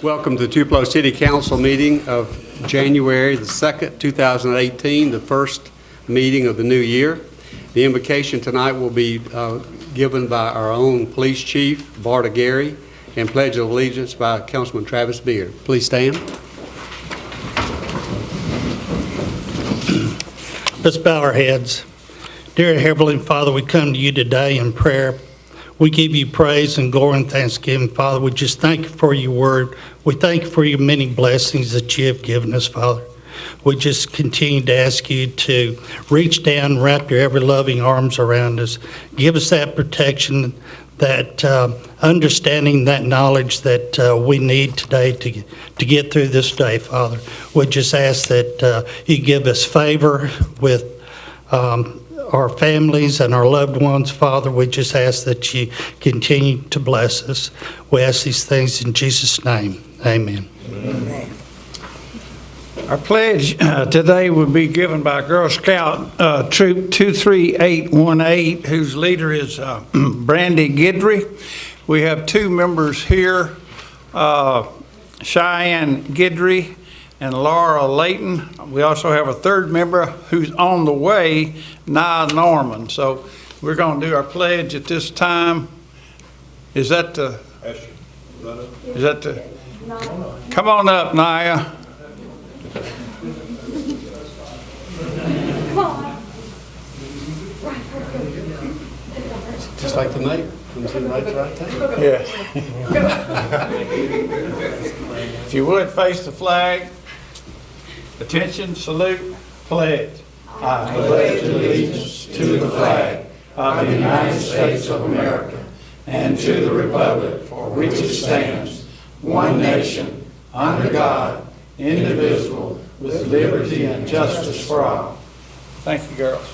Welcome to the Tupelo City Council meeting of January the 2nd, 2018, the first meeting of the new year. The invocation tonight will be given by our own police chief, Barta Gary, and Pledge of Allegiance by Councilman Travis Beard. Please stand. Let's bow our heads. Dear Heavenly Father, we come to you today in prayer. We give you praise and glory and thanksgiving, Father. We just thank you for your word. We thank you for your many blessings that you have given us, Father. We just continue to ask you to reach down, wrap your ever loving arms around us. Give us that protection, that understanding, that knowledge that we need today to get through this day, Father. We just ask that you give us favor with our families and our loved ones, Father. We just ask that you continue to bless us. We ask these things in Jesus' name. Amen. Amen. Our pledge today will be given by Girl Scout Troop 23818, whose leader is Brandy Guidry. We have two members here, Cheyenne Guidry and Laura Layton. We also have a third member who's on the way, Nia Norman. So we're going to do our pledge at this time. Is that the? Is that the? Come on up, Nia. Just like the night. Yeah. If you would, face the flag. Attention, salute, pledge. I pledge allegiance to the flag of the United States of America and to the republic for which it stands, one nation, under God, indivisible, with liberty and justice for all. Thank you, girls.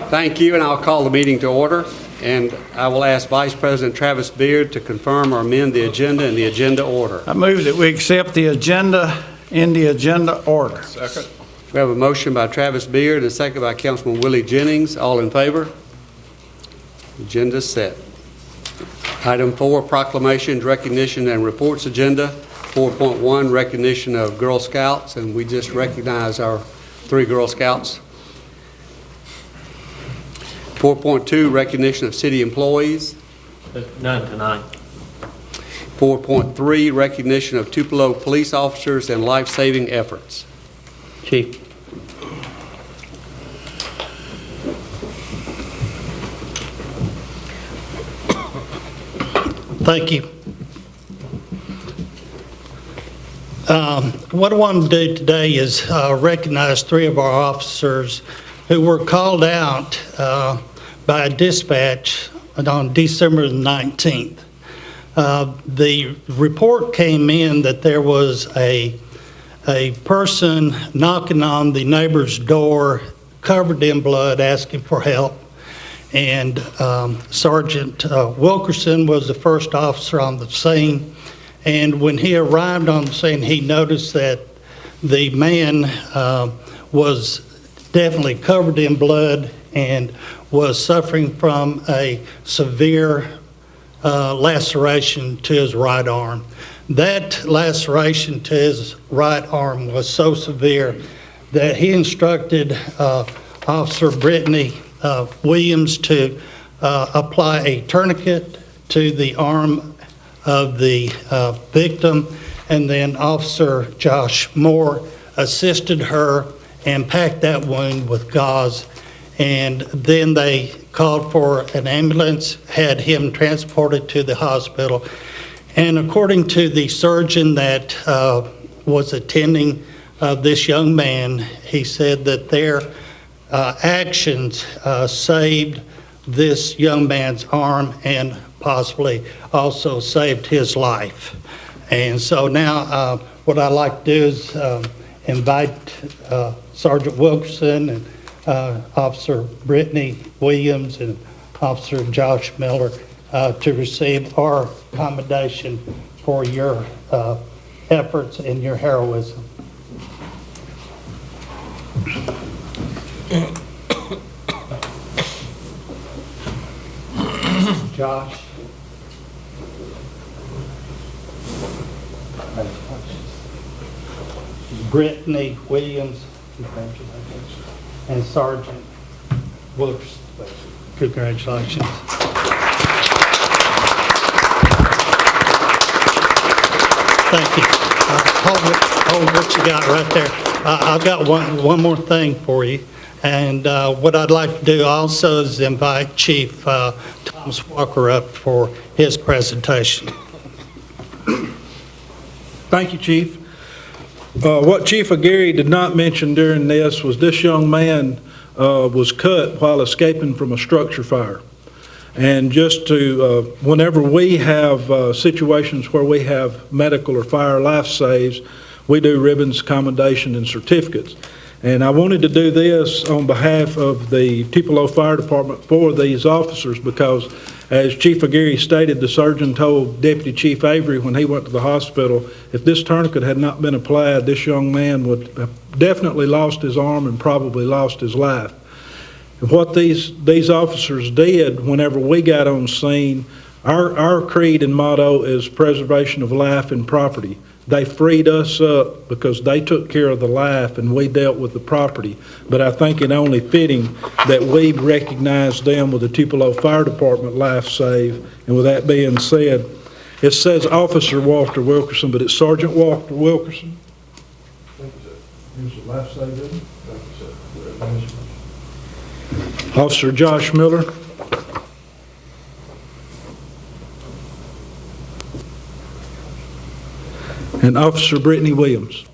Thank you, and I'll call the meeting to order. And I will ask Vice President Travis Beard to confirm or amend the agenda in the agenda order. I move that we accept the agenda in the agenda order. Second. We have a motion by Travis Beard and a second by Councilman Willie Jennings. All in favor? Agenda set. Item 4, proclamations, recognition, and reports agenda. 4.1, recognition of Girl Scouts, and we just recognize our 3 Girl Scouts. 4.2, recognition of city employees. None tonight. 4.3, recognition of Tupelo police officers and life-saving efforts. Chief. Thank you. What I want to do today is recognize 3 of our officers who were called out by a dispatch on December the 19th. The report came in that there was a person knocking on the neighbor's door, covered in blood, asking for help. And Sergeant Wilkerson was the first officer on the scene. And when he arrived on the scene, he noticed that the man was definitely covered in blood and was suffering from a severe laceration to his right arm. That laceration to his right arm was so severe that he instructed Officer Brittany Williams to apply a tourniquet to the arm of the victim, and then Officer Josh Moore assisted her and packed that wound with gauze. And then they called for an ambulance, had him transported to the hospital. And according to the surgeon that was attending this young man, he said that their actions saved this young man's arm and possibly also saved his life. And so now what I'd like to do is invite Sergeant Wilkerson and Officer Brittany Williams and Officer Josh Miller to receive our commendation for your efforts and your heroism. Josh. Brittany Williams, congratulations, and Sergeant Wilkerson, congratulations. Thank you. Hold what you got right there. I've got one more thing for you, and what I'd like to do also is invite Chief Thomas Walker up for his presentation. Thank you, Chief. What Chief Aguirre did not mention during this was this young man was cut while escaping from a structure fire. And just to, whenever we have situations where we have medical or fire life saves, we do ribbons, commendation, and certificates. And I wanted to do this on behalf of the Tupelo Fire Department for these officers because, as Chief Aguirre stated, the surgeon told Deputy Chief Avery when he went to the hospital, if this tourniquet had not been applied, this young man would have definitely lost his arm and probably lost his life. And what these officers did whenever we got on scene, our creed and motto is preservation of life and property. They freed us up because they took care of the life and we dealt with the property. But I think it only fitting that we recognize them with the Tupelo Fire Department life save. And with that being said, it says Officer Walter Wilkerson, but it's Sergeant Walter Wilkerson. Here's the life save, Officer Josh Miller. And Officer Brittany Williams.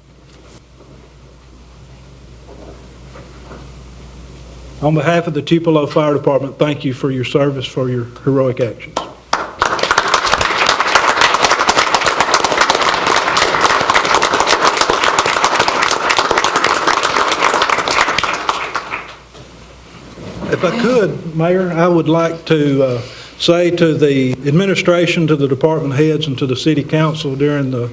On behalf of the Tupelo Fire Department, thank you for your service, for your heroic actions. If I could, Mayor, I would like to say to the administration, to the department heads, and to the city council during the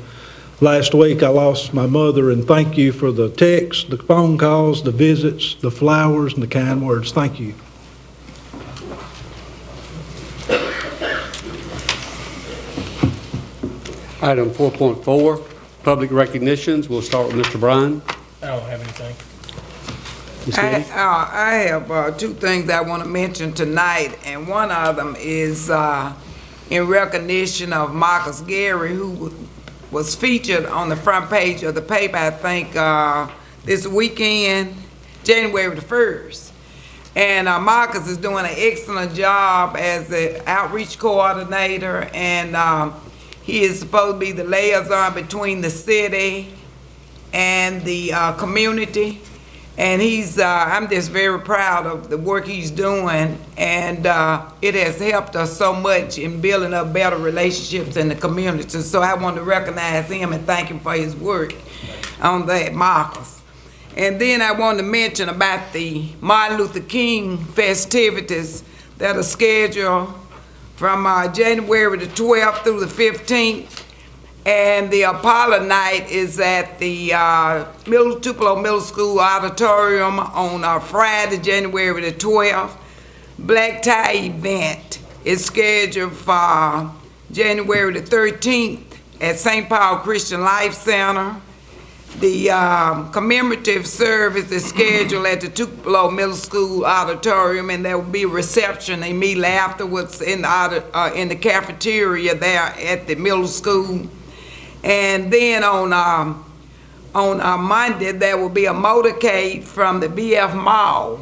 last week I lost my mother, and thank you for the texts, the phone calls, the visits, the flowers, and the kind words. Thank you. Item 4.4, public recognitions. We'll start with Mr. Bryan. I don't have anything. Ms. Nettie? I have two things I want to mention tonight, and one of them is in recognition of Marcus Gary, who was featured on the front page of the paper, I think, this weekend, January the 1st. And Marcus is doing an excellent job as the outreach coordinator, and he is supposed to be the liaison between the city and the community. And I'm just very proud of the work he's doing, and it has helped us so much in building up better relationships in the community. So I want to recognize him and thank him for his work on that, Marcus. And then I want to mention about the Martin Luther King festivities that are scheduled from January the 12th through the 15th. And the Apollo night is at the Tupelo Middle School auditorium on Friday, January the 12th. Black tie event is scheduled for January the 13th at St. Paul Christian Life Center. The commemorative service is scheduled at the Tupelo Middle School auditorium, and there will be a reception immediately afterwards in the cafeteria there at the middle school. And then on Monday, there will be a motorcade from the BF Mall,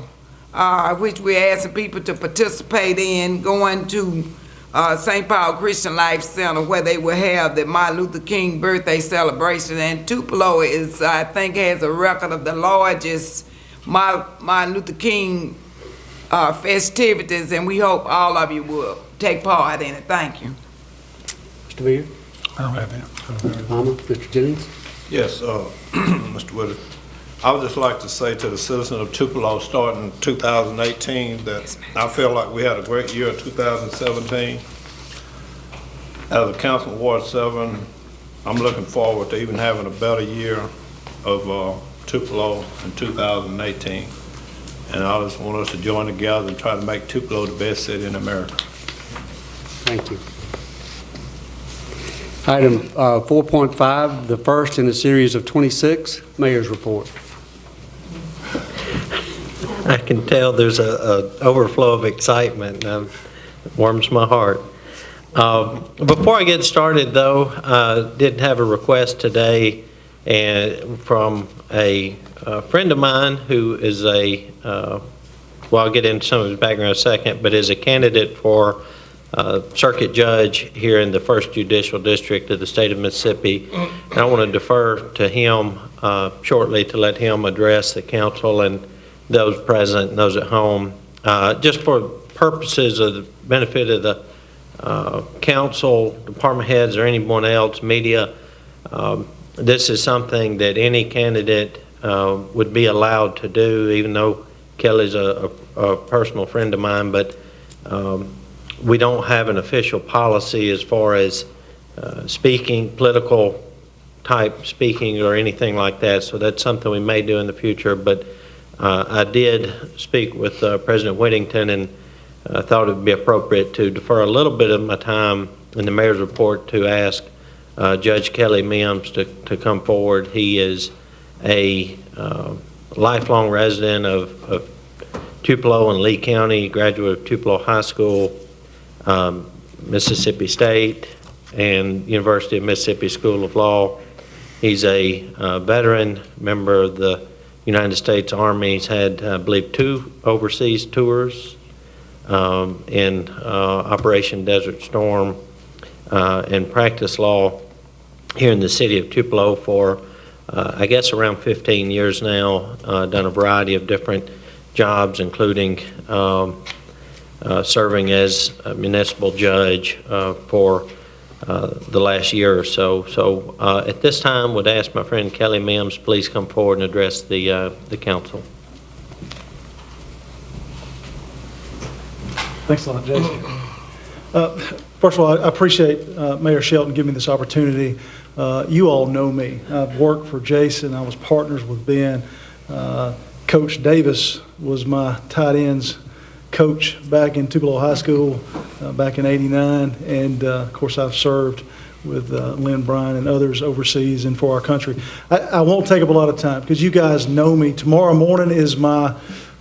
which we're asking people to participate in, going to St. Paul Christian Life Center, where they will have the Martin Luther King birthday celebration. And Tupelo is, I think, has a record of the largest Martin Luther King festivities, and we hope all of you will take part in it. Thank you. Mr. Beard? I don't have any. Mr. Palmer? Mr. Jennings? Yes, Mr. Woodard. I would just like to say to the citizens of Tupelo, starting 2018, that I feel like we had a great year in 2017. As a councilman, Ward 7, I'm looking forward to even having a better year of Tupelo in 2018. And I just want us to join together and try to make Tupelo the best city in America. Thank you. Item 4.5, the first in a series of 26, Mayor's Report. I can tell there's a overflow of excitement. It warms my heart. Before I get started, though, I did have a request today from a friend of mine who is well, I'll get into some of his background in a second, but is a candidate for circuit judge here in the 1st Judicial District of the state of Mississippi. And I want to defer to him shortly to let him address the council and those present and those at home. Just for purposes of the benefit of the council, department heads, or anyone else, media, this is something that any candidate would be allowed to do, even though Kelly's a personal friend of mine, but we don't have an official policy as far as speaking, political type speaking or anything like that, so that's something we may do in the future. But I did speak with President Whittington, and I thought it would be appropriate to defer a little bit of my time in the mayor's report to ask Judge Kelly Mims to come forward. He is a lifelong resident of Tupelo and Lee County, graduate of Tupelo High School, Mississippi State, and University of Mississippi School of Law. He's a veteran member of the United States Army. He's had, I believe, 2 overseas tours in Operation Desert Storm, and practiced law here in the city of Tupelo for, I guess, around 15 years now. Done a variety of different jobs, including serving as a municipal judge for the last year or so. So at this time, would ask my friend Kelly Mims please come forward and address the council. Thanks a lot, Jason. First of all, I appreciate Mayor Shelton giving me this opportunity. You all know me. I've worked for Jason. I was partners with Ben. Coach Davis was my tight ends coach back in Tupelo High School back in '89, and of course I've served with Lynn Bryan and others overseas and for our country. I won't take up a lot of time because you guys know me. Tomorrow morning is my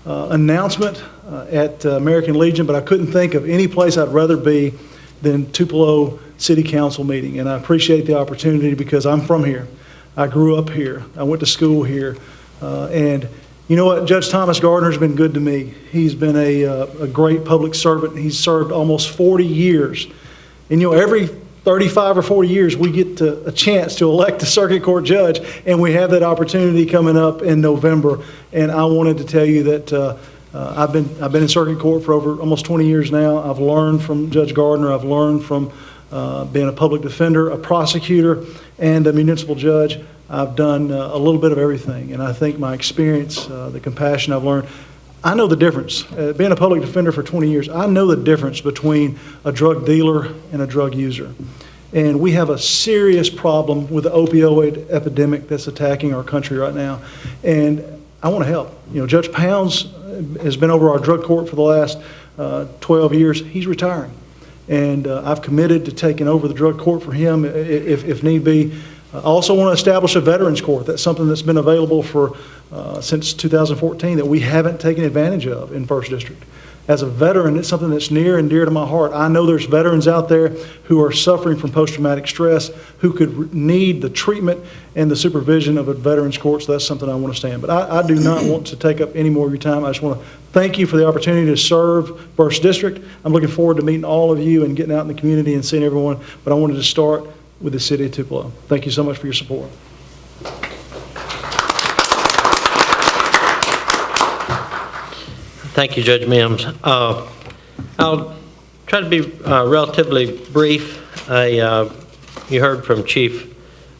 announcement at American Legion, but I couldn't think of any place I'd rather be than Tupelo City Council meeting, and I appreciate the opportunity because I'm from here. I grew up here. I went to school here, and you know what? Judge Thomas Gardner's been good to me. He's been a great public servant. He's served almost 40 years. And you know, every 35 or 40 years, we get a chance to elect a circuit court judge, and we have that opportunity coming up in November. And I wanted to tell you that I've been in circuit court for over almost 20 years now. I've learned from Judge Gardner. I've learned from being a public defender, a prosecutor, and a municipal judge. I've done a little bit of everything, and I think my experience, the compassion I've learned, I know the difference. Being a public defender for 20 years, I know the difference between a drug dealer and a drug user. And we have a serious problem with the opioid epidemic that's attacking our country right now. And I want to help. You know, Judge Pounds has been over our drug court for the last 12 years. He's retiring. And I've committed to taking over the drug court for him if need be. I also want to establish a veterans court. That's something that's been available for since 2014 that we haven't taken advantage of in 1st District. As a veteran, it's something that's near and dear to my heart. I know there's veterans out there who are suffering from post-traumatic stress who could need the treatment and the supervision of a veterans court, so that's something I want to stand. But I do not want to take up any more of your time. I just want to thank you for the opportunity to serve 1st District. I'm looking forward to meeting all of you and getting out in the community and seeing everyone, but I wanted to start with the city of Tupelo. Thank you so much for your support. Thank you, Judge Mims. I'll try to be relatively brief. You heard from Chief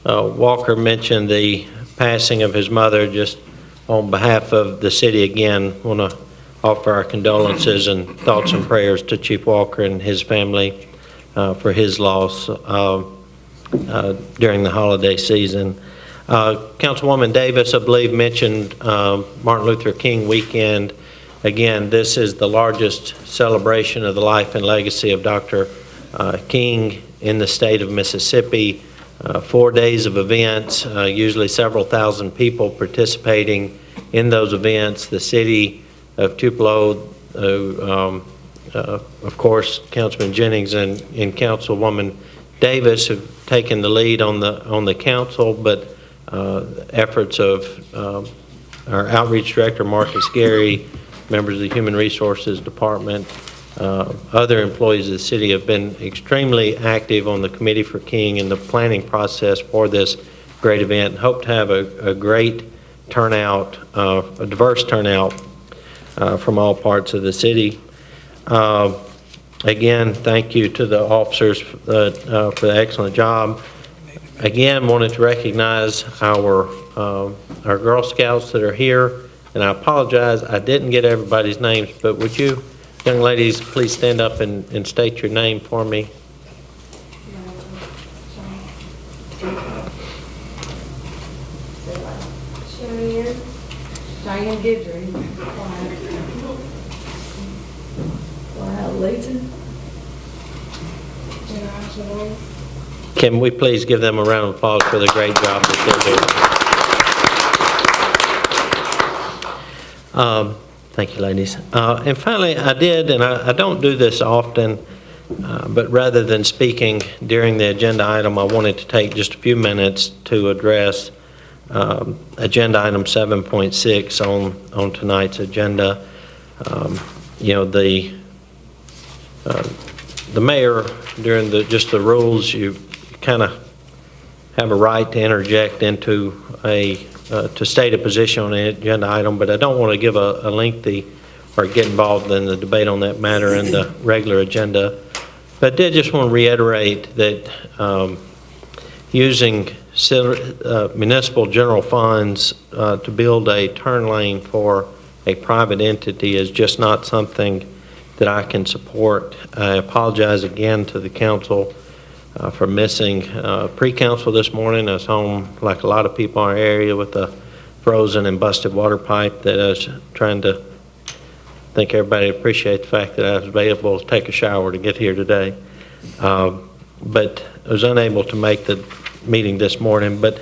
Walker mention the passing of his mother. Just on behalf of the city, again, want to offer our condolences and thoughts and prayers to Chief Walker and his family for his loss during the holiday season. Councilwoman Davis, I believe, mentioned Martin Luther King weekend. Again, this is the largest celebration of the life and legacy of Dr. king in the state of Mississippi. 4 days of events, usually several thousand people participating in those events. The city of Tupelo, of course, Councilman Jennings and Councilwoman Davis have taken the lead on the council, but efforts of our outreach director, Marcus Gary, members of the Human Resources Department, other employees of the city have been extremely active on the Committee for King and the planning process for this great event, and hope to have a great turnout, a diverse turnout from all parts of the city. Again, thank you to the officers for the excellent job. Again, wanted to recognize our Girl Scouts that are here, and I apologize, I didn't get everybody's names, but would you, young ladies, please stand up and state your name for me? Diane Guidry. Layton. Can we please give them a round of applause for the great job that they're doing? Thank you, ladies. And finally, I did, and I don't do this often, but rather than speaking during the agenda item, I wanted to take just a few minutes to address agenda item 7.6 on tonight's agenda. The mayor, during just the rules, you kind of have a right to interject into to state a position on an agenda item, but I don't want to give a lengthy or get involved in the debate on that matter in the regular agenda. But I did just want to reiterate that using municipal general funds to build a turn lane for a private entity is just not something that I can support. I apologize again to the council for missing pre-council this morning. I was home, like a lot of people in our area, with a frozen and busted water pipe that I was trying to think everybody appreciate the fact that I was able to take a shower to get here today. But I was unable to make the meeting this morning, but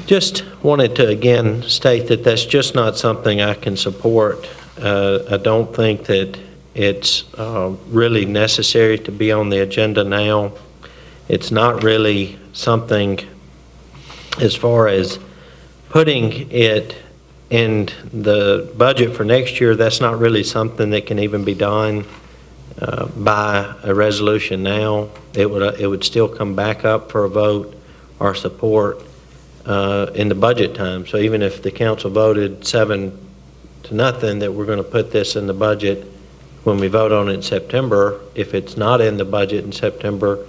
just wanted to again state that that's just not something I can support. I don't think that it's really necessary to be on the agenda now. It's not really something, as far as putting it in the budget for next year, that's not really something that can even be done by a resolution now. It would still come back up for a vote or support in the budget time. So even if the council voted 7-0 that we're going to put this in the budget when we vote on it in September, if it's not in the budget in September,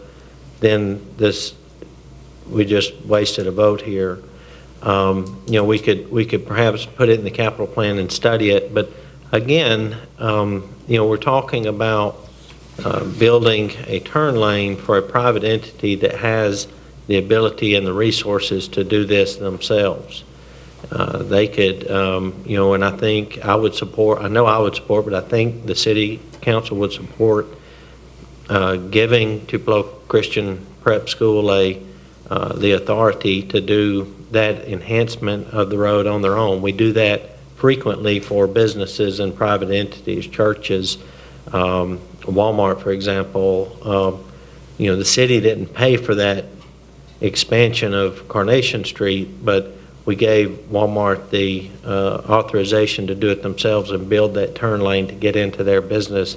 then we just wasted a vote here. We could perhaps put it in the capital plan and study it, but again, we're talking about building a turn lane for a private entity that has the ability and the resources to do this themselves. They could, and I think I would support, I know I would support, but I think the city council would support giving Tupelo Christian Prep School the authority to do that enhancement of the road on their own. We do that frequently for businesses and private entities, churches, Walmart, for example. The city didn't pay for that expansion of Carnation Street, but we gave Walmart the authorization to do it themselves and build that turn lane to get into their business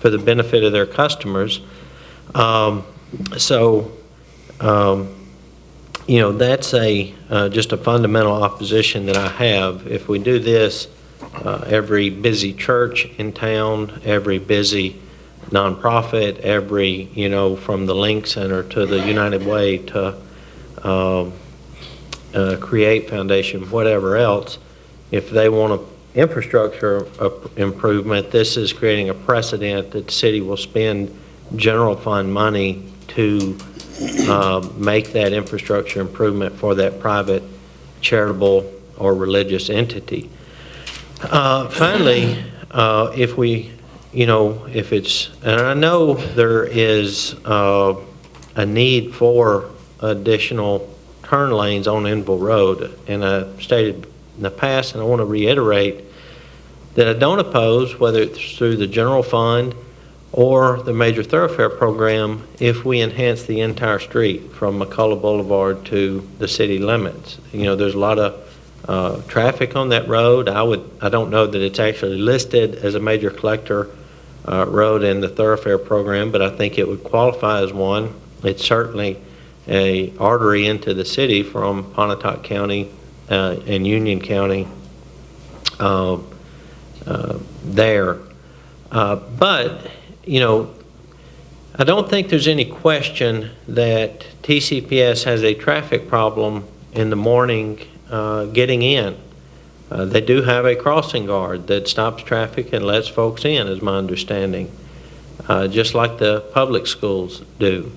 for the benefit of their customers. That's just a fundamental opposition that I have. If we do this, every busy church in town, every busy nonprofit, every, from the Link Center to the United Way to Create Foundation, whatever else, if they want an infrastructure improvement, this is creating a precedent that the city will spend general fund money to make that infrastructure improvement for that private charitable or religious entity. Finally, if we if it's, and I know there is a need for additional turn lanes on Enville Road, and I stated in the past, and I want to reiterate, that I don't oppose, whether it's through the general fund or the major thoroughfare program, if we enhance the entire street from McCullough Boulevard to the city limits. There's a lot of traffic on that road. I don't know that it's actually listed as a major collector road in the thoroughfare program, but I think it would qualify as one. It's certainly a artery into the city from Pontotoc County and Union County there. But I don't think there's any question that TCPS has a traffic problem in the morning getting in. They do have a crossing guard that stops traffic and lets folks in, is my understanding, just like the public schools do.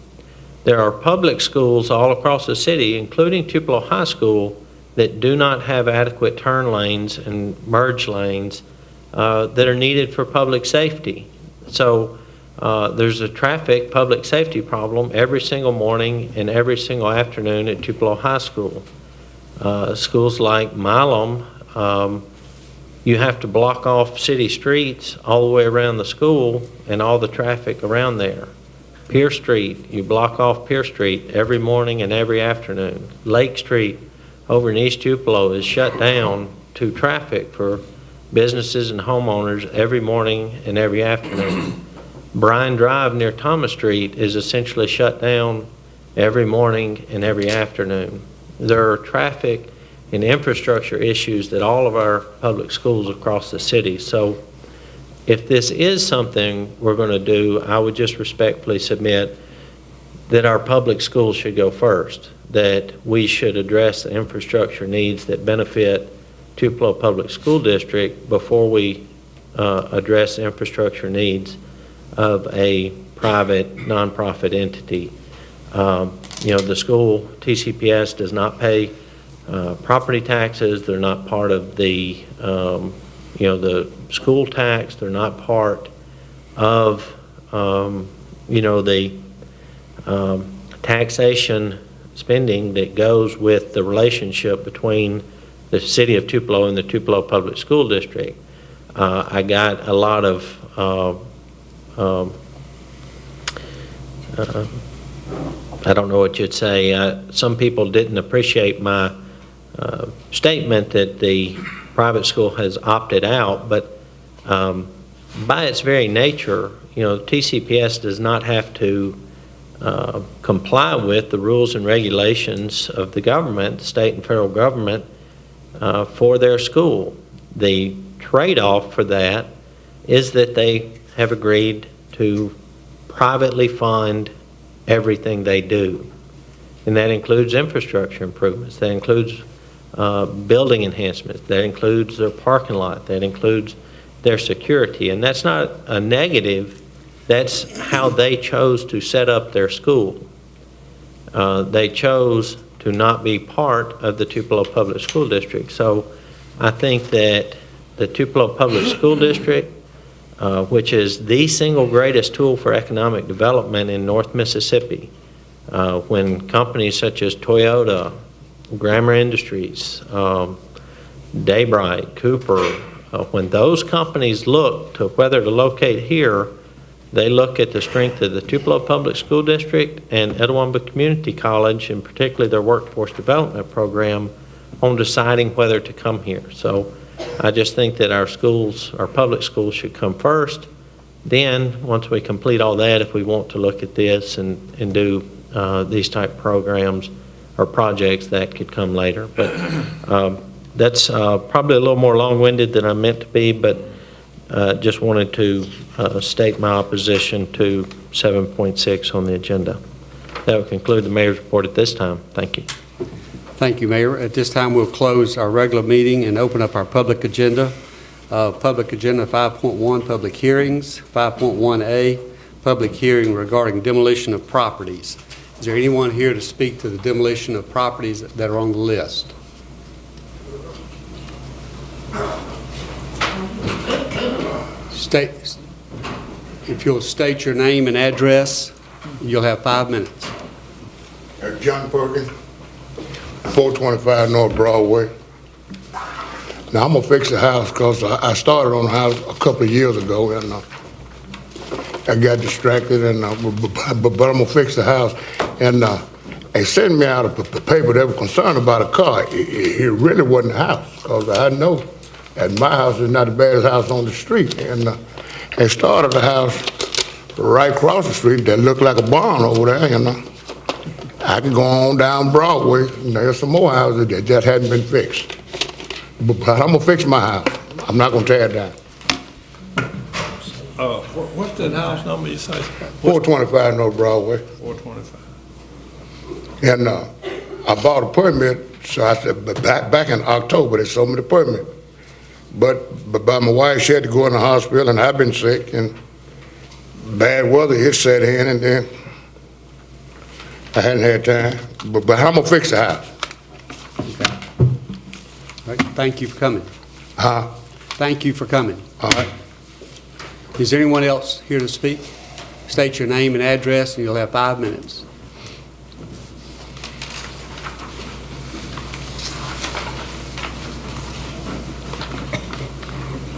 There are public schools all across the city, including Tupelo High School, that do not have adequate turn lanes and merge lanes that are needed for public safety. So there's a public safety problem every single morning and every single afternoon at Tupelo High School. Schools like Milam, you have to block off city streets all the way around the school and all the traffic around there. Pierce Street, you block off Pierce Street every morning and every afternoon. Lake Street over in East Tupelo is shut down to traffic for businesses and homeowners every morning and every afternoon. Bryan Drive near Thomas Street is essentially shut down every morning and every afternoon. There are traffic and infrastructure issues that all of our public schools across the city. So if this is something we're going to do, I would just respectfully submit that our public schools should go first, that we should address the infrastructure needs that benefit Tupelo Public School District before we address the infrastructure needs of a private nonprofit entity. The school, TCPS, does not pay property taxes. They're not part of the the school tax. They're not part of the taxation spending that goes with the relationship between the city of Tupelo and the Tupelo Public School District. I got a lot of I don't know what you'd say. Some people didn't appreciate my statement that the private school has opted out, but by its very nature, TCPS does not have to comply with the rules and regulations of the government, state and federal government, for their school. The trade-off for that is that they have agreed to privately fund everything they do. And that includes infrastructure improvements, that includes building enhancements, that includes their parking lot, that includes their security. And that's not a negative, that's how they chose to set up their school. They chose to not be part of the Tupelo Public School District. So I think that the Tupelo Public School District, which is the single greatest tool for economic development in North Mississippi, when companies such as Toyota, Grammar Industries, Daybright, Cooper, when those companies look to whether to locate here, they look at the strength of the Tupelo Public School District and Etowah Community College, and particularly their workforce development program, on deciding whether to come here. So I just think that our schools, our public schools, should come first. Then, once we complete all that, if we want to look at this and do these type programs or projects, that could come later. But that's probably a little more long-winded than I meant to be, but just wanted to state my opposition to 7.6 on the agenda. That will conclude the mayor's report at this time. Thank you. Thank you, Mayor. At this time, we'll close our regular meeting and open up our public agenda. Public agenda 5.1, public hearings. 5.1A, public hearing regarding demolition of properties. Is there anyone here to speak to the demolition of properties that are on the list? If you'll state your name and address, you'll have 5 minutes. John Perkins, 425 North Broadway. Now, I'm gonna fix the house because I started on the house a couple of years ago, and I got distracted, and but I'm gonna fix the house. And they sent me out a paper that was concerned about a car. It really wasn't a house, because I know that my house is not the baddest house on the street. And they started a house right across the street that looked like a barn over there, you know. I can go on down Broadway, and there's some more houses that just hadn't been fixed. But I'm gonna fix my house. I'm not gonna tear it down. What's that house number you say? 425 North Broadway. 425. And I bought a permit, so I said, but back in October, they sold me the permit. But my wife, she had to go in the hospital, and I've been sick, and bad weather, it set in, and then I hadn't had time. But I'm gonna fix the house. All right, thank you for coming. Huh? Thank you for coming. All right. Is there anyone else here to speak? State your name and address, and you'll have 5 minutes.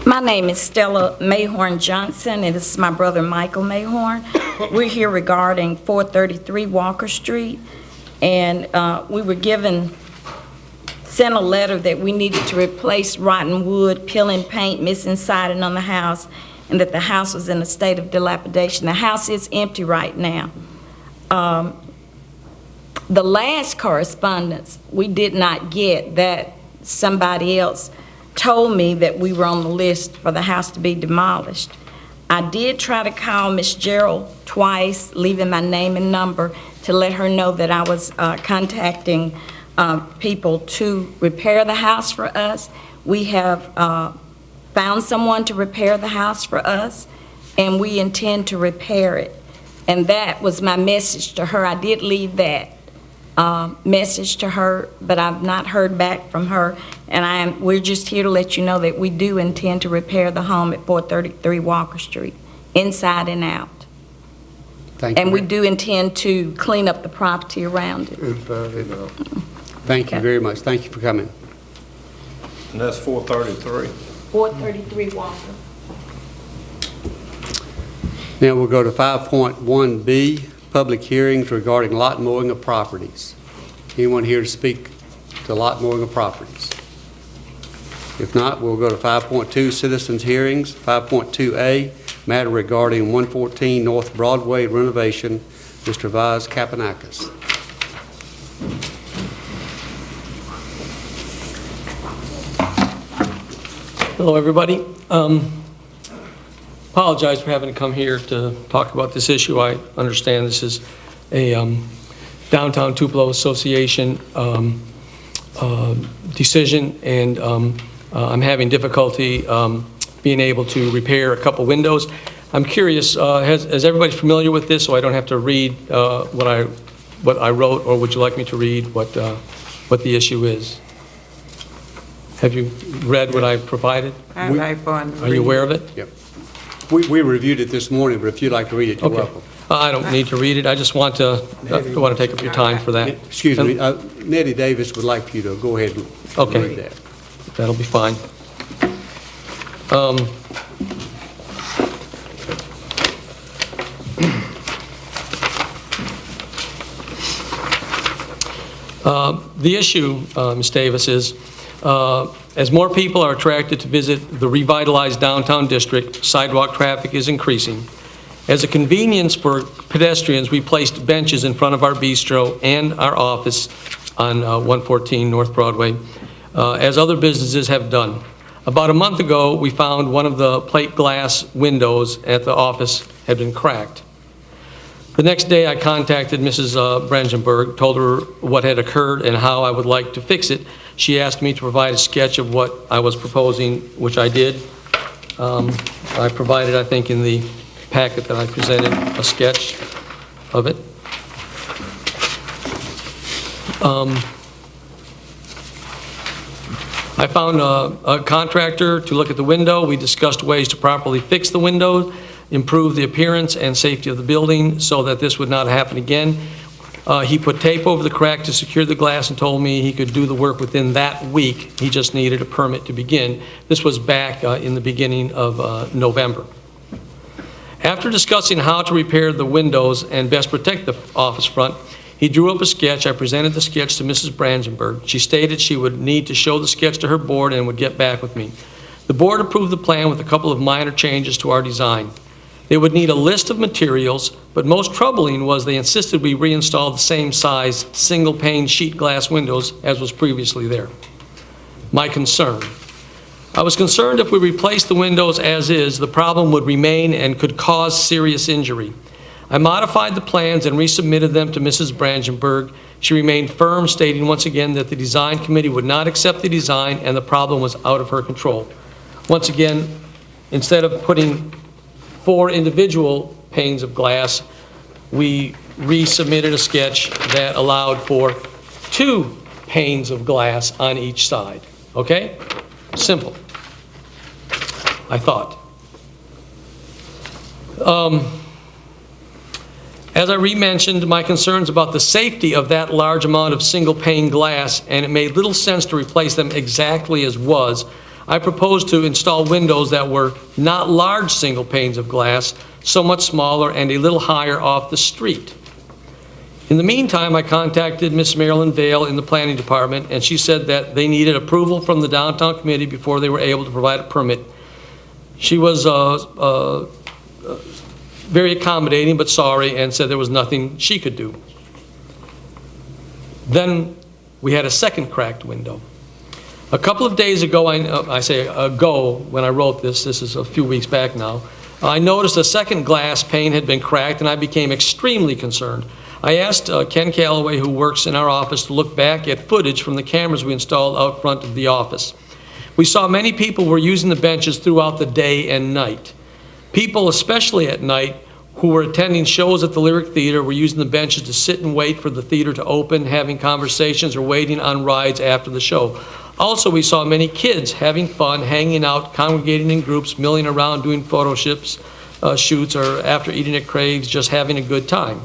My name is Stella Mayhorn Johnson, and this is my brother Michael Mayhorn. We're here regarding 433 Walker Street, and we were sent a letter that we needed to replace rotten wood, peeling paint, missing siding on the house, and that the house was in a state of dilapidation. The house is empty right now. The last correspondence we did not get, that somebody else told me that we were on the list for the house to be demolished. I did try to call Miss Gerald twice, leaving my name and number to let her know that I was contacting people to repair the house for us. We have found someone to repair the house for us, and we intend to repair it. And that was my message to her. I did leave that message to her, but I've not heard back from her. And we're just here to let you know that we do intend to repair the home at 433 Walker Street, inside and out. Thank you. And we do intend to clean up the property around it. Thank you very much. Thank you for coming. And that's 433. 433 Walker. Now we'll go to 5.1B, public hearings regarding lot mowing of properties. Anyone here to speak to lot mowing of properties? If not, we'll go to 5.2, citizens hearings. 5.2A, matter regarding 114 North Broadway renovation. Mr. Vaz Kapanakis. Hello, everybody. Apologize for having to come here to talk about this issue. I understand this is a Downtown Tupelo Association decision, and I'm having difficulty being able to repair a couple windows. I'm curious, is everybody familiar with this, so I don't have to read what I wrote, or would you like me to read what the issue is? Have you read what I provided? I'd like fun to Are you read. aware of it? Yep. We reviewed it this morning, but if you'd like to read it, you're Okay. welcome. I don't need to read it. I just want to take up your time for that. Excuse me, Nettie Davis would like for you to go ahead and Okay. read that. That'll be fine. The issue, Ms. Davis, is as more people are attracted to visit the revitalized downtown district, sidewalk traffic is increasing. As a convenience for pedestrians, we placed benches in front of our bistro and our office on 114 North Broadway, as other businesses have done. About a month ago, we found one of the plate glass windows at the office had been cracked. The next day, I contacted Mrs. Brandenburg, told her what had occurred and how I would like to fix it. She asked me to provide a sketch of what I was proposing, which I did. I provided, I think, in the packet that I presented, a sketch of it. I found a contractor to look at the window. We discussed ways to properly fix the window. improve the appearance and safety of the building so that this would not happen again. He put tape over the crack to secure the glass and told me he could do the work within that week. He just needed a permit to begin. This was back in the beginning of November. After discussing how to repair the windows and best protect the office front, he drew up a sketch. I presented the sketch to Mrs. Brandenburg. She stated she would need to show the sketch to her board and would get back with me. The board approved the plan with a couple of minor changes to our design. They would need a list of materials, but most troubling was they insisted we reinstall the same size single-pane sheet glass windows as was previously there. My concern. I was concerned if we replaced the windows as is, the problem would remain and could cause serious injury. I modified the plans and resubmitted them to Mrs. Brandenburg. She remained firm, stating once again that the design committee would not accept the design and the problem was out of her control. Once again, instead of putting 4 individual panes of glass, we resubmitted a sketch that allowed for 2 panes of glass on each side. Okay? Simple, I thought. As I re-mentioned, my concerns about the safety of that large amount of single pane glass, and it made little sense to replace them exactly as was. I proposed to install windows that were not large single panes of glass, somewhat smaller and a little higher off the street. In the meantime, I contacted Miss Marilyn Vale in the planning department, and she said that they needed approval from the downtown committee before they were able to provide a permit. She was very accommodating but sorry and said there was nothing she could do. Then we had a second cracked window. A couple of days ago, I say ago when I wrote this is a few weeks back now, I noticed a second glass pane had been cracked and I became extremely concerned. I asked Ken Calloway, who works in our office, to look back at footage from the cameras we installed out front of the office. We saw many people were using the benches throughout the day and night. People, especially at night, who were attending shows at the Lyric Theater were using the benches to sit and wait for the theater to open, having conversations or waiting on rides after the show. Also, we saw many kids having fun, hanging out, congregating in groups, milling around, doing photo shoots, or after eating at Craig's, just having a good time.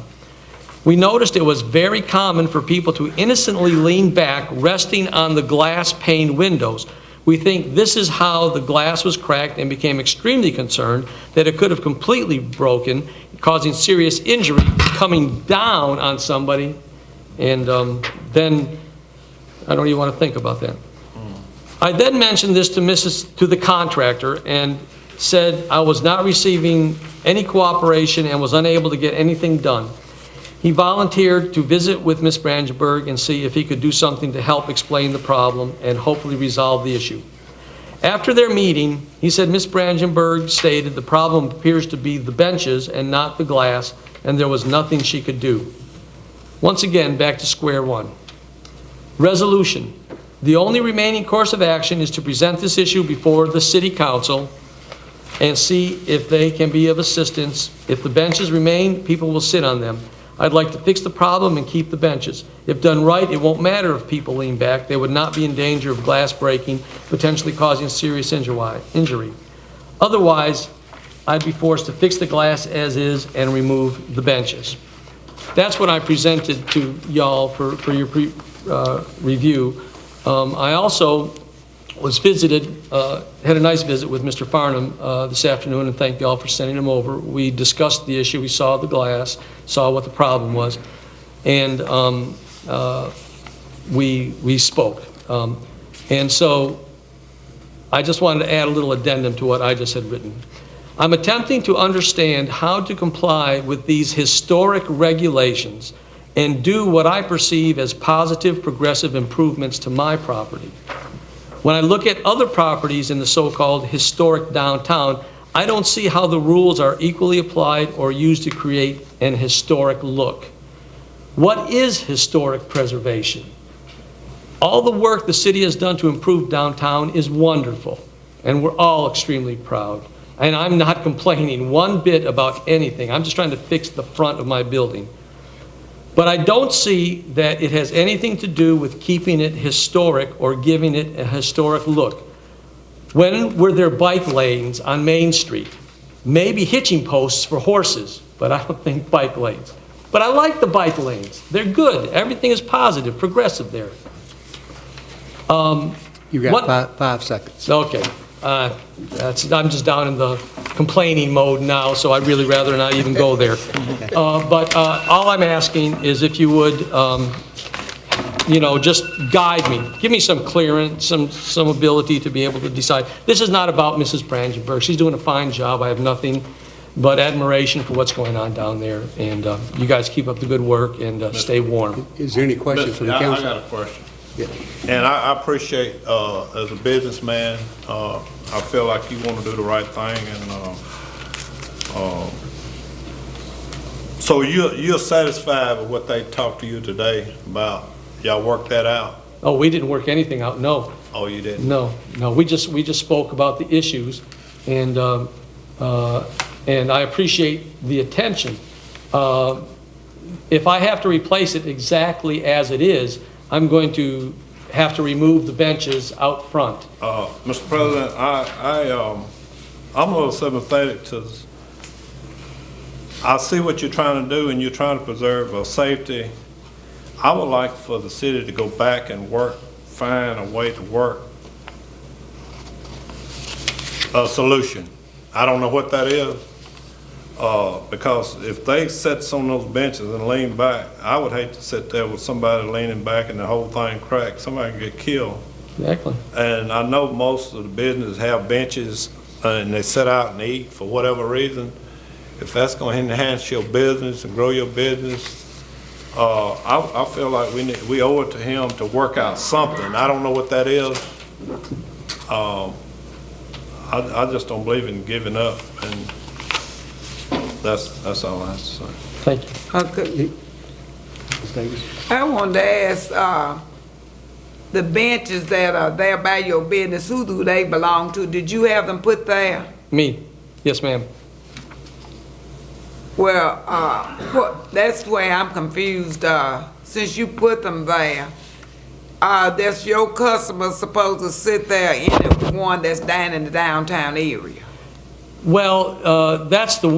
We noticed it was very common for people to innocently lean back, resting on the glass pane windows. We think this is how the glass was cracked and became extremely concerned that it could have completely broken, causing serious injury, coming down on somebody, and then I don't even want to think about that. I then mentioned this to the contractor and said I was not receiving any cooperation and was unable to get anything done. He volunteered to visit with Ms. Brandenburg and see if he could do something to help explain the problem and hopefully resolve the issue. After their meeting, he said Ms. Brandenburg stated the problem appears to be the benches and not the glass, and there was nothing she could do. Once again, back to square one. Resolution. The only remaining course of action is to present this issue before the City Council and see if they can be of assistance. If the benches remain, people will sit on them. I'd like to fix the problem and keep the benches. If done right, it won't matter if people lean back. They would not be in danger of glass breaking, potentially causing serious injury. Otherwise, I'd be forced to fix the glass as is and remove the benches. That's what I presented to y'all for your review. I also was visited, had a nice visit with Mr. Farnham this afternoon, and thank y'all for sending him over. We discussed the issue, we saw the glass, saw what the problem was, and we spoke. And so I just wanted to add a little addendum to what I just had written. I'm attempting to understand how to comply with these historic regulations and do what I perceive as positive progressive improvements to my property. When I look at other properties in the so-called historic downtown, I don't see how the rules are equally applied or used to create an historic look. What is historic preservation? All the work the city has done to improve downtown is wonderful, and we're all extremely proud. And I'm not complaining one bit about anything. I'm just trying to fix the front of my building. But I don't see that it has anything to do with keeping it historic or giving it a historic look. When were there bike lanes on Main Street? maybe hitching posts for horses, but I don't think bike lanes. But I like the bike lanes. They're good. Everything is positive, progressive there. You've got 5 seconds. Okay. I'm just down in the complaining mode now, so I'd really rather not even go there. But all I'm asking is if you would, just guide me. Give me some clearance, some ability to be able to decide. This is not about Mrs. Brandenburg. She's doing a fine job. I have nothing but admiration for what's going on down there. And you guys keep up the good work and stay warm. Is there any questions from the council? I got a question. Yeah. And I appreciate, as a businessman, I feel like you want to do the right thing, and so you're satisfied with what they talked to you today about? Y'all worked that out? Oh, we didn't work anything out, no. Oh, you didn't? No. We just spoke about the issues, and I appreciate the attention. If I have to replace it exactly as it is, I'm going to have to remove the benches out front. Mr. President, I'm a little sympathetic to, I see what you're trying to do, and you're trying to preserve safety. I would like for the city to go back and find a way to work a solution. I don't know what that is, because if they sit on those benches and lean back, I would hate to sit there with somebody leaning back and the whole thing cracks. Somebody can get killed. Exactly. And I know most of the businesses have benches and they sit out and eat for whatever reason. If that's going to enhance your business and grow your business, I feel like we owe it to him to work out something. I don't know what that is. I just don't believe in giving up, and that's all I have to say. Thank you. I wanted to ask, the benches that are there by your business, who do they belong to? Did you have them put there? Me. Yes, ma'am. Well, that's where I'm confused. Since you put them there, that's your customers supposed to sit there in the one that's down in the downtown area? Well,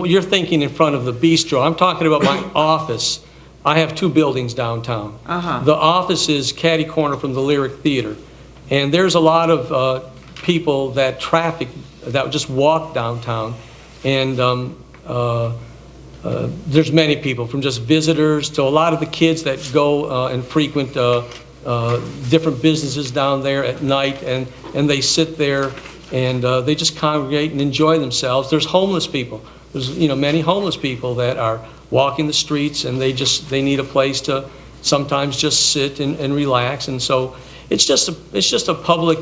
you're thinking in front of the bistro. I'm talking about my office. I have 2 buildings downtown. The office is catty corner from the Lyric Theater, and there's a lot of people that just walk downtown, and there's many people, from just visitors to a lot of the kids that go and frequent different businesses down there at night, and they sit there and they just congregate and enjoy themselves. There's homeless people. There's many homeless people that are walking the streets, and they need a place to sometimes just sit and relax. And so it's just a public.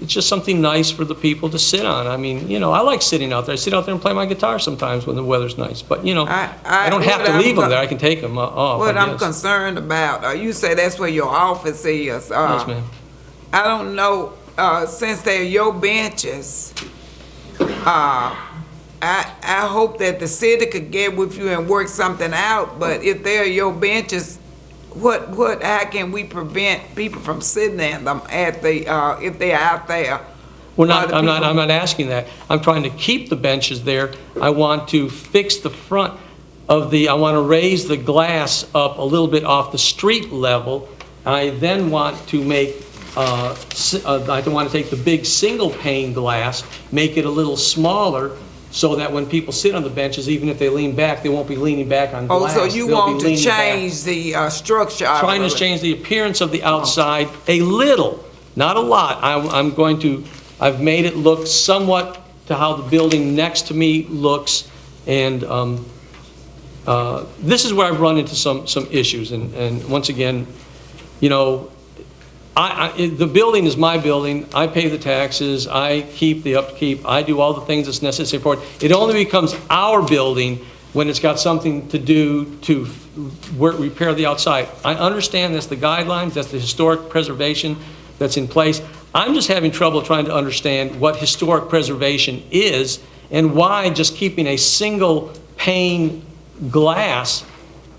It's just something nice for the people to sit on. I mean, I like sitting out there. I sit out there and play my guitar sometimes when the weather's nice. But, I don't have to leave them there. I can take them off. What I'm concerned about, you say that's where your office is. Yes, ma'am. I don't know, since they're your benches, I hope that the city could get with you and work something out. But if they're your benches, how can we prevent people from sitting in them if they're out there? I'm not asking that. I'm trying to keep the benches there. I want to fix the front of I want to raise the glass up a little bit off the street level. I then want to make, I want to take the big single pane glass, make it a little smaller, so that when people sit on the benches, even if they lean back, they won't be leaning back on glass. Oh, so you want to change the structure? Trying to change the appearance of the outside a little, not a lot. I've made it look somewhat to how the building next to me looks, and this is where I've run into some issues. And once again, the building is my building. I pay the taxes. I keep the upkeep. I do all the things that's necessary for it. It only becomes our building when it's got something to do to repair the outside. I understand that's the guidelines, that's the historic preservation that's in place. I'm just having trouble trying to understand what historic preservation is and why just keeping a single pane glass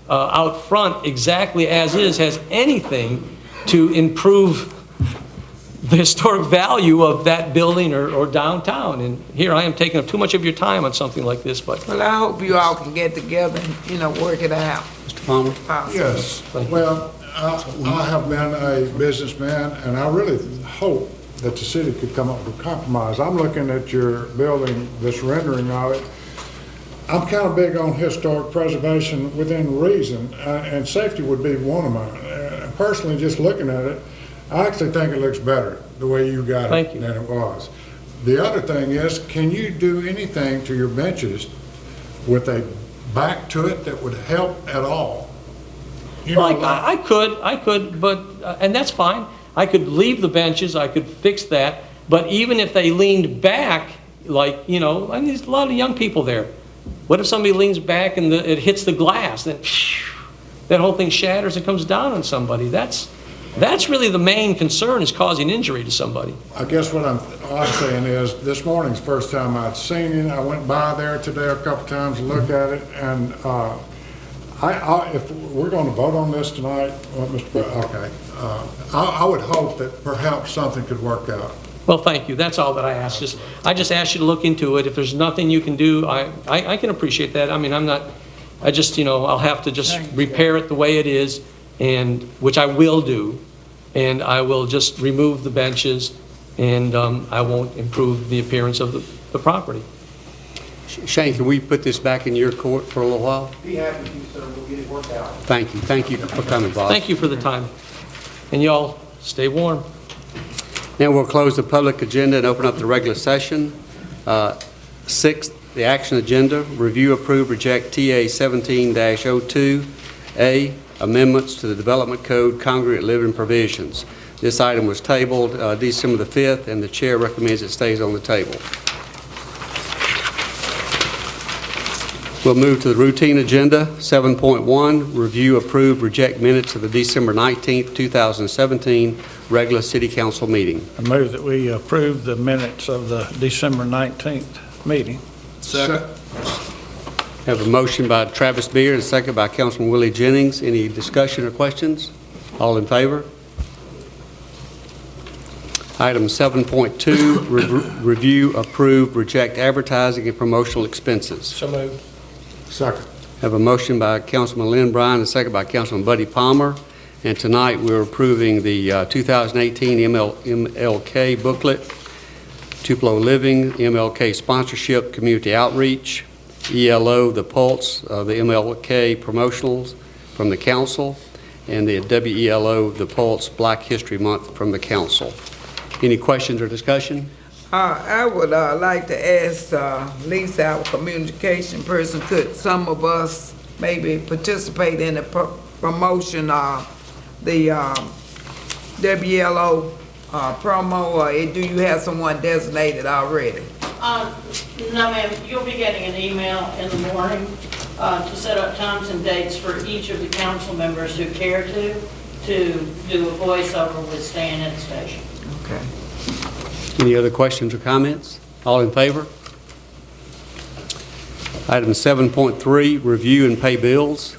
out front exactly as is has anything to improve the historic value of that building or downtown. And here I am taking up too much of your time on something like this, but Well, I hope you all can get together and, work it out. Mr. Palmer? Yes, well, I have been a businessman, and I really hope that the city could come up with a compromise. I'm looking at your building, this rendering of it. I'm kind of big on historic preservation within reason, and safety would be one of mine. Personally, just looking at it, I actually think it looks better the way you got Thank it you. than it was. The other thing is, can you do anything to your benches with a back to it that would help at all? Well, I could, but, and that's fine. I could leave the benches, I could fix that, but even if they leaned back, like, and there's a lot of young people there. What if somebody leans back and it hits the glass, then that whole thing shatters and comes down on somebody? That's really the main concern, is causing injury to somebody. I guess what I'm saying is, this morning's the first time I'd seen it. I went by there today a couple times to look at it, and if we're going to vote on this tonight, I would hope that perhaps something could work out. Well, thank you. That's all that I asked. I just asked you to look into it. If there's nothing you can do, I can appreciate that. I mean, I'll have to just repair it the way it is, and which I will do, and I will just remove the benches, and I won't improve the appearance of the property. Shane, can we put this back in your court for a little while? Be happy to, sir. We'll get it worked out. Thank you. Thank you for coming, Bob. Thank you for the time. And y'all, stay warm. Now we'll close the public agenda and open up the regular session. Sixth, the action agenda, review, approve, reject TA 17-02A, amendments to the Development Code congregate living provisions. This item was tabled December the 5th, and the chair recommends it stays on the table. We'll move to the routine agenda. 7.1, review, approve, reject minutes of the December 19th, 2017 regular city council meeting. I move that we approve the minutes of the December 19th meeting. Second. Have a motion by Travis Beard and a second by Councilman Willie Jennings. Any discussion or questions? All in favor? Item 7.2, review, approve, reject advertising and promotional expenses. So moved. Second. Have a motion by Councilman Lynn Bryan and a second by Councilman Buddy Palmer. And tonight we're approving the 2018 MLK booklet, Tupelo Living, MLK sponsorship, community outreach, ELO, the Pulse, the MLK promotionals from the council, and the WELO, the Pulse Black History Month from the council. Any questions or discussion? I would like to ask Lisa, our communication person, could some of us maybe participate in the promotion of the WLO promo, or do you have someone designated already? No, ma'am. You'll be getting an email in the morning to set up times and dates for each of the council members who care to do a voiceover with staying at the station. Okay. Any other questions or comments? All in favor? Item 7.3, review and pay bills.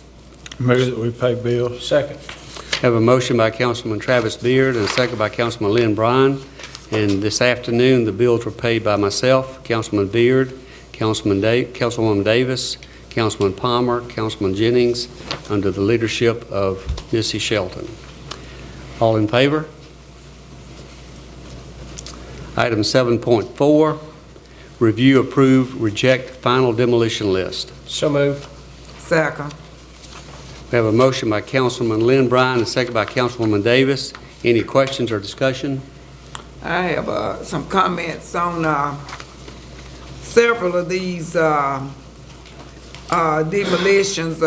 Move that we pay bills. Second. Have a motion by Councilman Travis Beard and a second by Councilman Lynn Bryan. And this afternoon, the bills were paid by myself, Councilman Beard, Councilwoman Davis, Councilman Palmer, Councilman Jennings, under the leadership of Missy Shelton. All in favor? Item 7.4, review, approve, reject final demolition list. So moved. Second. We have a motion by Councilman Lynn Bryan and a second by Councilwoman Davis. Any questions or discussion? I have some comments on several of these demolitions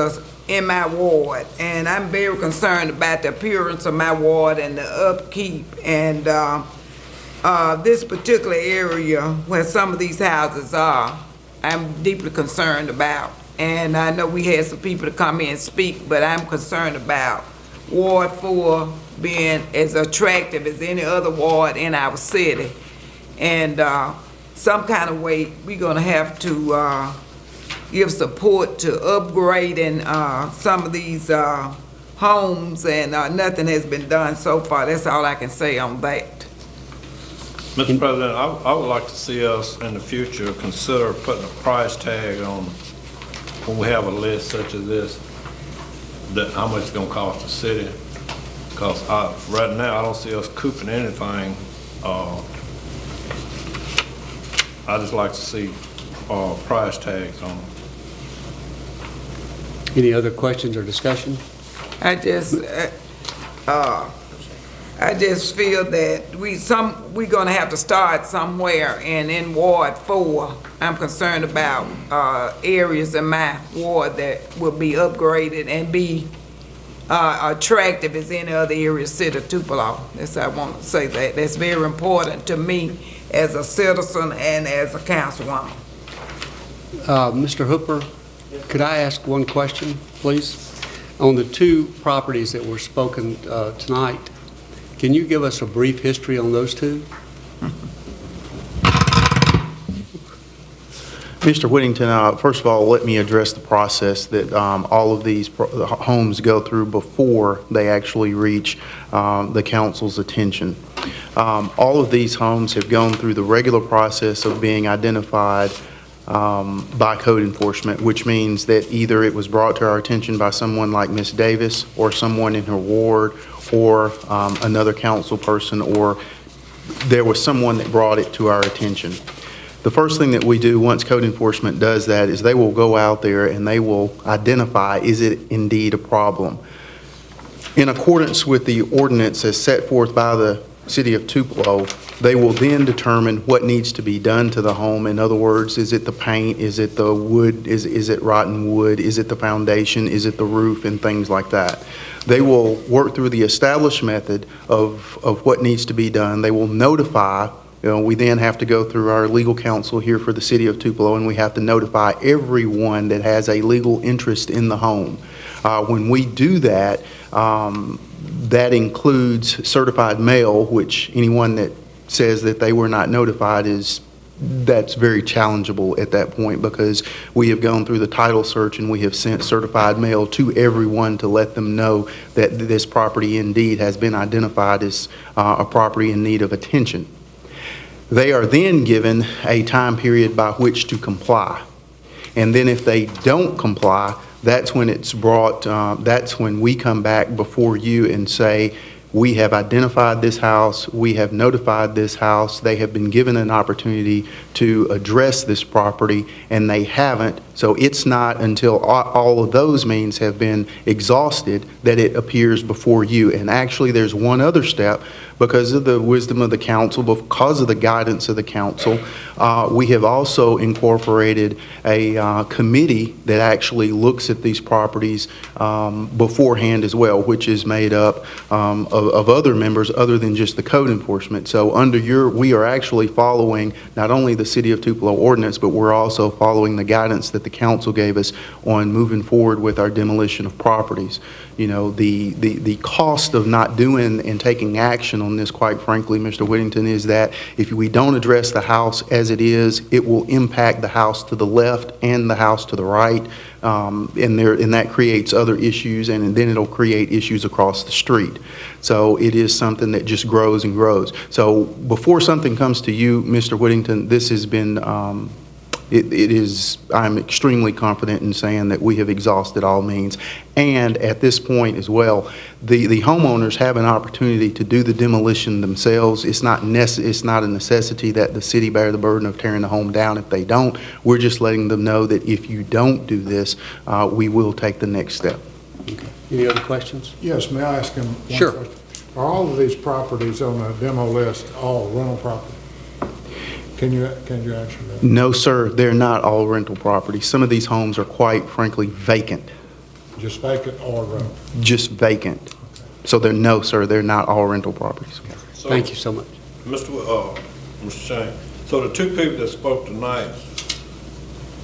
in my ward, and I'm very concerned about the appearance of my ward and the upkeep, and this particular area where some of these houses are, I'm deeply concerned about. And I know we had some people to come in and speak, but I'm concerned about Ward 4 being as attractive as any other ward in our city. And some kind of way, we're gonna have to give support to upgrading some of these homes, and nothing has been done so far. That's all I can say on that. Mr. President, I would like to see us in the future consider putting a price tag on when we have a list such as this, that how much it's gonna cost the city. Because right now, I don't see us couping anything. I just like to see price tags on them. Any other questions or discussion? I just feel that we're gonna have to start somewhere, and in Ward 4, I'm concerned about areas in my ward that will be upgraded and be attractive as any other area, city of Tupelo. That's I want to say that. That's very important to me as a citizen and as a councilwoman. Mr. Hooper, could I ask one question, please? On the two properties that were spoken tonight, can you give us a brief history on those two? Mr. Whittington, first of all, let me address the process that all of these homes go through before they actually reach the council's attention. All of these homes have gone through the regular process of being identified by code enforcement, which means that either it was brought to our attention by someone like Ms. Davis or someone in her ward or another council person, or there was someone that brought it to our attention. The first thing that we do once code enforcement does that is they will go out there and they will identify, is it indeed a problem? In accordance with the ordinance as set forth by the City of Tupelo, they will then determine what needs to be done to the home. In other words, is it the paint, is it the wood, is it rotten wood, is it the foundation, is it the roof, and things like that. They will work through the established method of what needs to be done. They will notify. We then have to go through our legal counsel here for the City of Tupelo, and we have to notify everyone that has a legal interest in the home. When we do that, that includes certified mail, which anyone that says that they were not notified that's very challengeable at that point, because we have gone through the title search and we have sent certified mail to everyone to let them know that this property indeed has been identified as a property in need of attention. They are then given a time period by which to comply. And then if they don't comply, that's when it's brought, that's when we come back before you and say, we have identified this house, we have notified this house, they have been given an opportunity to address this property, and they haven't. So it's not until all of those means have been exhausted that it appears before you. And actually, there's one other step. Because of the wisdom of the council, because of the guidance of the council, we have also incorporated a committee that actually looks at these properties beforehand as well, which is made up of other members other than just the code enforcement. So we are actually following not only the City of Tupelo ordinance, but we're also following the guidance that the council gave us on moving forward with our demolition of properties. You know, the cost of not doing and taking action on this, quite frankly, Mr. Whittington, is that if we don't address the house as it is, it will impact the house to the left and the house to the right, and that creates other issues, and then it'll create issues across the street. So it is something that just grows and grows. So before something comes to you, Mr. Whittington, this has been I'm extremely confident in saying that we have exhausted all means. And at this point as well, the homeowners have an opportunity to do the demolition themselves. It's not a necessity that the city bear the burden of tearing the home down if they don't. We're just letting them know that if you don't do this, we will take the next step. Okay. Any other questions? Yes, may I ask him one Sure. question? Are all of these properties on the demo list all rental property? Can you answer that? No, sir, they're not all rental properties. Some of these homes are quite frankly vacant. Just vacant or rental? Just vacant. Okay. So no, sir, they're not all rental properties. So, thank you so much. Mr. Shane, so the two people that spoke tonight,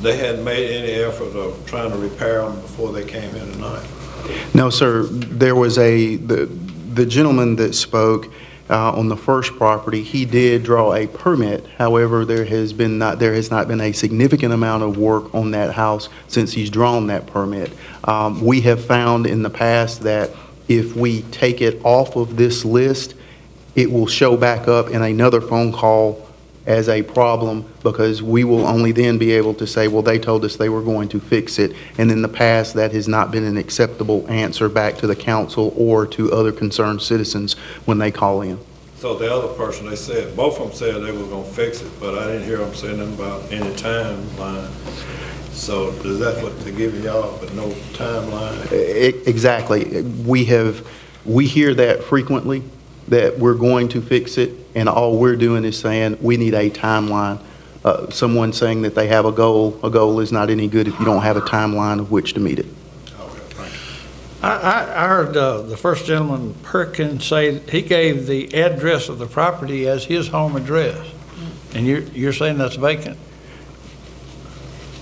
they hadn't made any effort of trying to repair them before they came in tonight? No, sir. There was the gentleman that spoke on the first property. He did draw a permit. However, there has not been a significant amount of work on that house since he's drawn that permit. We have found in the past that if we take it off of this list, it will show back up in another phone call as a problem, because we will only then be able to say, well, they told us they were going to fix it. And in the past, that has not been an acceptable answer back to the council or to other concerned citizens when they call in. So the other person, they said, both of them said they were gonna fix it, but I didn't hear them saying nothing about any timeline. So is that what they're giving y'all, but no timeline? Exactly. We hear that frequently, that we're going to fix it, and all we're doing is saying we need a timeline. Someone saying that they have a goal is not any good if you don't have a timeline of which to meet it. I heard the first gentleman, Perkins, say he gave the address of the property as his home address, and you're saying that's vacant?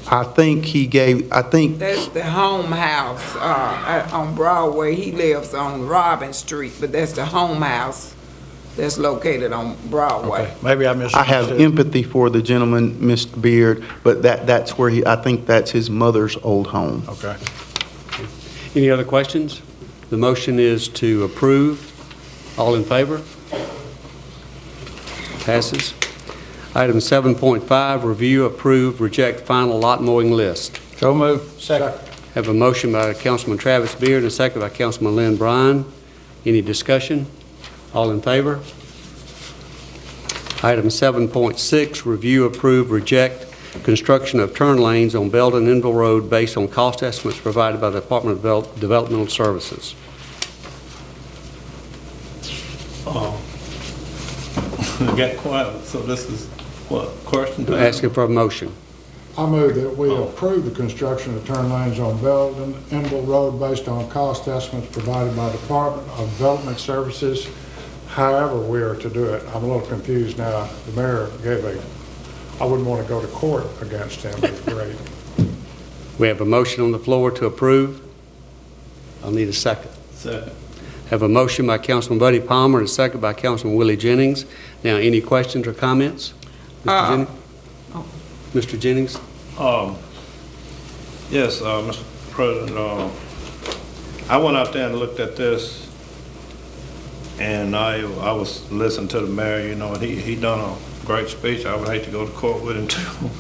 I think That's the home house on Broadway. He lives on Robin Street, but that's the home house that's located on Broadway. Okay, maybe I misunderstood. I have empathy for the gentleman, Mr. Beard, but that's where I think that's his mother's old home. Okay. Any other questions? The motion is to approve. All in favor? Passes. Item 7.5, review, approve, reject final lot mowing list. So moved. Second. Have a motion by Councilman Travis Beard and a second by Councilman Lynn Bryan. Any discussion? All in favor? Item 7.6, review, approve, reject construction of turn lanes on Belden-Enville Road based on cost estimates provided by the Department of Developmental Services. It got quiet, so this is what, question time? Asking for a motion. I move that we approve the construction of turn lanes on Belden-Enville Road based on cost estimates provided by the Department of Development Services, however we are to do it. I'm a little confused now. The mayor I wouldn't want to go to court against him, but it's great. We have a motion on the floor to approve. I'll need a second. Second. Have a motion by Councilman Buddy Palmer and a second by Councilman Willie Jennings. Now, any questions or comments? Mr. Jennings? Mr. Jennings? Yes, Mr. President, I went out there and looked at this, and I was listening to the mayor, you know, and he done a great speech. I would hate to go to court with him too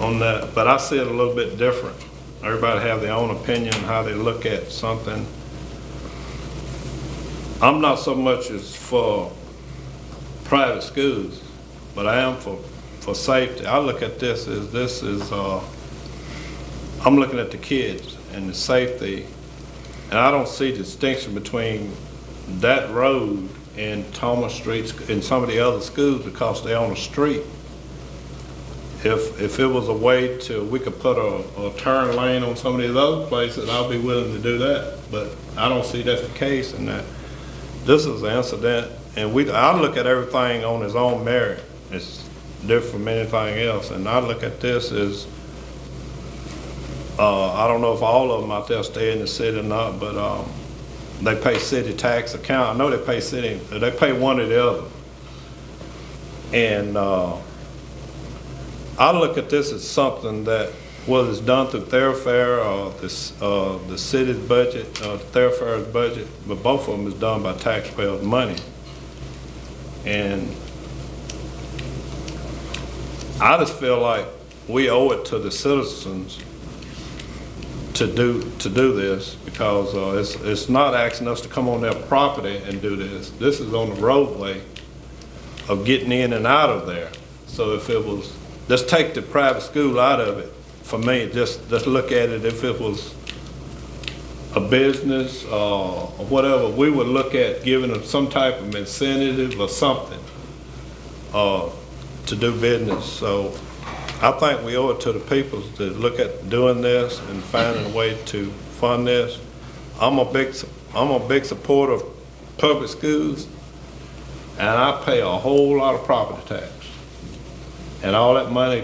on that, but I see it a little bit different. Everybody have their own opinion how they look at something. I'm not so much as for private schools, but I am for safety. I look at this as I'm looking at the kids and the safety, and I don't see distinction between that road and Thomas Street and some of the other schools because they're on the street. If it was a way we could put a turn lane on some of these other places, I'll be willing to do that. But I don't see that's the case, and that this is an incident, and I look at everything on its own merit. It's different from anything else, and I look at this as I don't know if all of them out there stay in the city or not, but they pay city tax account. I know they pay one or the other. And I look at this as something that, whether it's done through Thoroughfare or the city's budget, Thoroughfare's budget, but both of them is done by taxpayers' money. And I just feel like we owe it to the citizens to do this, because it's not asking us to come on their property and do this. This is on the roadway of getting in and out of there. So if it was, let's take the private school out of it. For me, just look at it, if it was a business or whatever, we would look at giving them some type of incentive or something to do business. So I think we owe it to the people to look at doing this and finding a way to fund this. I'm a big supporter of public schools, and I pay a whole lot of property tax. And all that money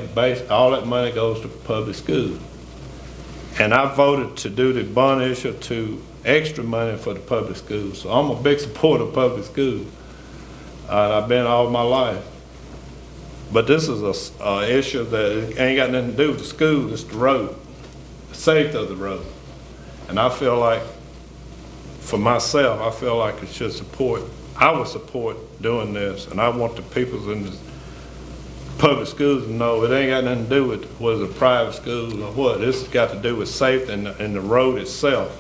goes to public schools. And I voted to do the bond issue to extra money for the public schools. So I'm a big supporter of public schools, and I've been all my life. But this is a issue that ain't got nothing to do with the school, it's the road, the safety of the road. And I feel like, for myself, I feel like it should support I would support doing this, and I want the people in the public schools to know it ain't got nothing to do with whether it's a private school or what. This has got to do with safety and the road itself.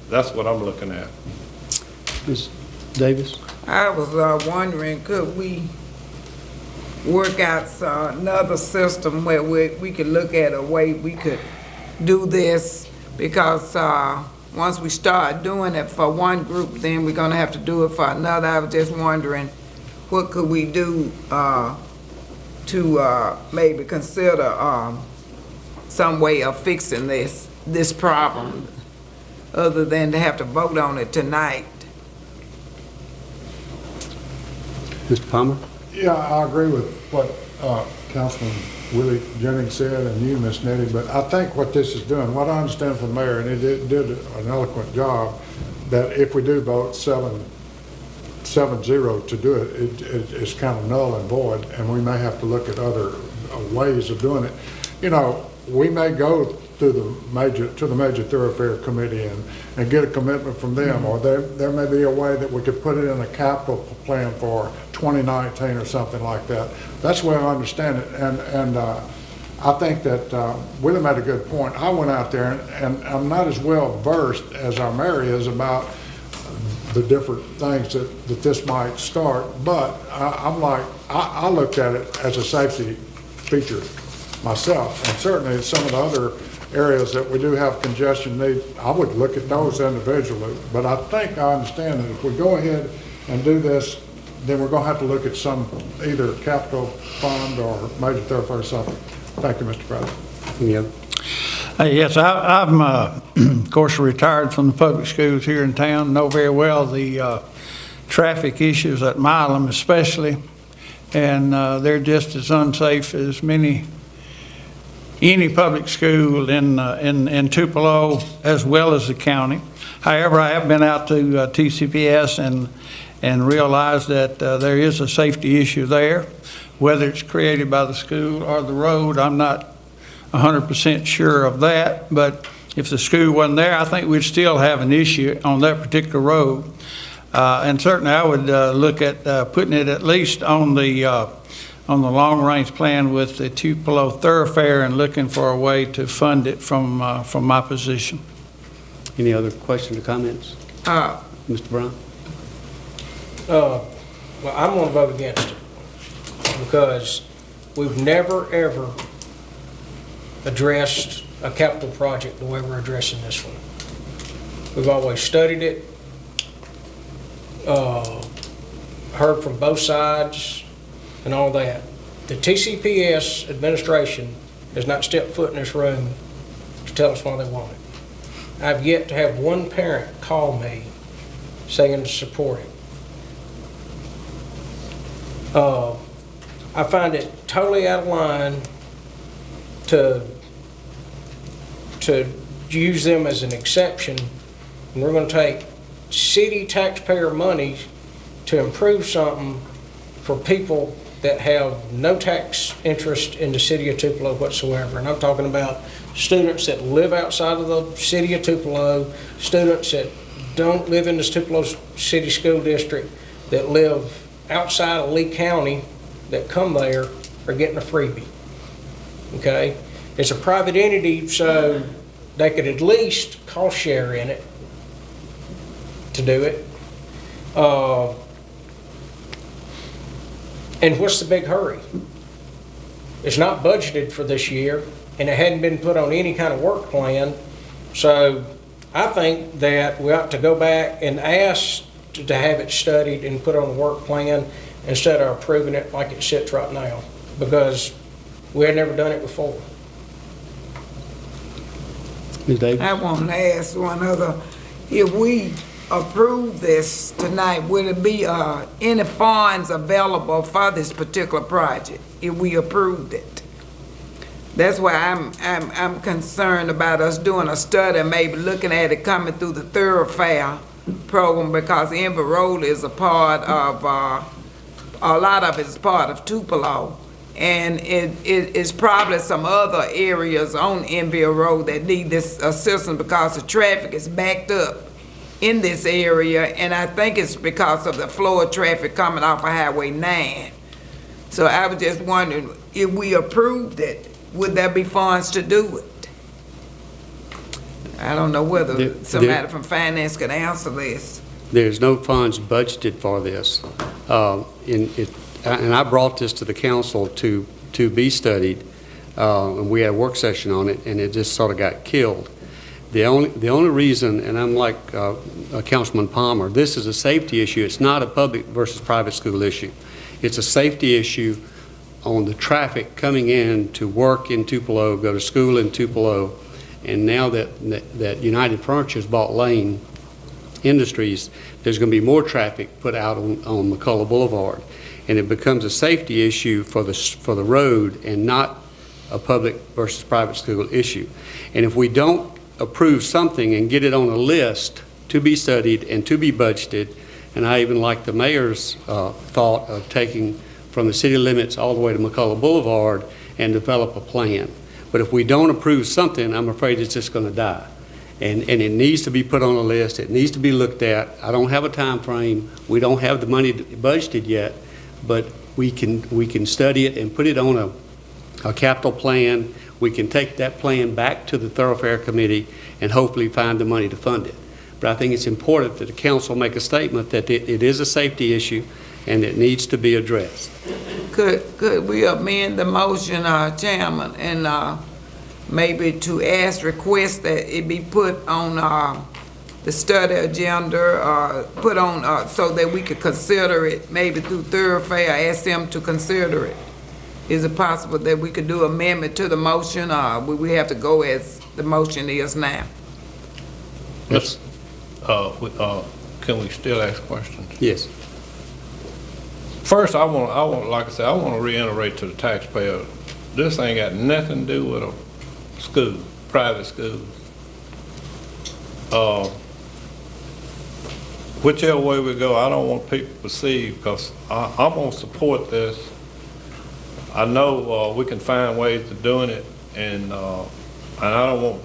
That's what I'm looking at. Ms. Davis? I was wondering, could we work out another system where we could look at a way we could do this? Because once we start doing it for one group, then we're gonna have to do it for another. I was just wondering, what could we do to maybe consider some way of fixing this problem, other than to have to vote on it tonight? Mr. Palmer? Yeah, I agree with what Councilman Willie Jennings said, and you, Ms. Nettie, but I think what this is doing, what I understand from the mayor, and he did an eloquent job, that if we do vote 7-0 to do it, it's kind of null and void, and we may have to look at other ways of doing it. You know, we may go to the major thoroughfare committee and get a commitment from them, or there may be a way that we could put it in a capital plan for 2019 or something like that. That's the way I understand it, and I think that Willie made a good point. I went out there, and I'm not as well versed as our mayor is about the different things that this might start, but I looked at it as a safety feature myself, and certainly some of the other areas that we do have congestion need, I would look at those individually. But I think I understand that if we go ahead and do this, then we're going to have to look at some either capital fund or major thoroughfare or something. Thank you, Mr. President. Yeah. Yes, I'm, of course, retired from the public schools here in town, know very well the traffic issues at Milam especially, and they're just as unsafe as any public school in Tupelo, as well as the county. However, I have been out to TCPS and realized that there is a safety issue there. Whether it's created by the school or the road, I'm not 100% sure of that, but if the school wasn't there, I think we'd still have an issue on that particular road. And certainly I would look at putting it at least on the long-range plan with the Tupelo thoroughfare and looking for a way to fund it from my position. Any other questions or comments? Mr. Brown? Well, I'm going to vote against it because we've never, ever addressed a capital project the way we're addressing this one. We've always studied it, heard from both sides, and all that. The TCPS administration has not stepped foot in this room to tell us why they want it. I've yet to have one parent call me saying to support it. I find it totally out of line to use them as an exception, and we're going to take city taxpayer money to improve something for people that have no tax interest in the city of Tupelo whatsoever. And I'm talking about students that live outside of the city of Tupelo, students that don't live in the Tupelo City School District, that live outside of Lee County, that come there are getting a freebie. Okay? It's a private entity, so they could at least cost share in it to do it. And what's the big hurry? It's not budgeted for this year, and it hadn't been put on any kind of work plan. So I think that we ought to go back and ask to have it studied and put on a work plan instead of approving it like it sits right now, because we had never done it before. Ms. Davis? I want to ask one other. If we approve this tonight, will it be any funds available for this particular project if we approved it? That's why I'm concerned about us doing a study, maybe looking at it coming through the thoroughfare program, because Envy Road is a part of, a lot of it is part of Tupelo. And it is probably some other areas on Envy Road that need this assistance because the traffic is backed up in this area, and I think it's because of the flow of traffic coming off of Highway 9. So I was just wondering, if we approved it, would there be funds to do it? I don't know whether somebody from finance could answer this. There's no funds budgeted for this. And I brought this to the council to be studied, and we had a work session on it, and it just sort of got killed. The only reason, and I'm like Councilman Palmer, this is a safety issue. It's not a public versus private school issue. It's a safety issue on the traffic coming in to work in Tupelo, go to school in Tupelo, and now that United Furniture has bought Lane Industries, there's going to be more traffic put out on McCullough Boulevard, and it becomes a safety issue for the road and not a public versus private school issue. And if we don't approve something and get it on a list to be studied and to be budgeted, and I even like the mayor's thought of taking from the city limits all the way to McCullough Boulevard and develop a plan. But if we don't approve something, I'm afraid it's just going to die. And it needs to be put on a list. It needs to be looked at. I don't have a time frame. We don't have the money budgeted yet, but we can study it and put it on a capital plan. We can take that plan back to the Thoroughfare Committee and hopefully find the money to fund it. But I think it's important that the council make a statement that it is a safety issue and it needs to be addressed. Could we amend the motion, Chairman, and maybe to request that it be put on the study agenda, put on so that we could consider it, maybe through Thoroughfare, ask them to consider it? Is it possible that we could do amendment to the motion, or would we have to go as the motion is now? Yes. Can we still ask questions? Yes. First, I want, like I said, I want to reiterate to the taxpayer, this ain't got nothing to do with a school, private schools. Whichever way we go, I don't want people to perceive, because I'm going to support this. I know we can find ways of doing it, and I don't want,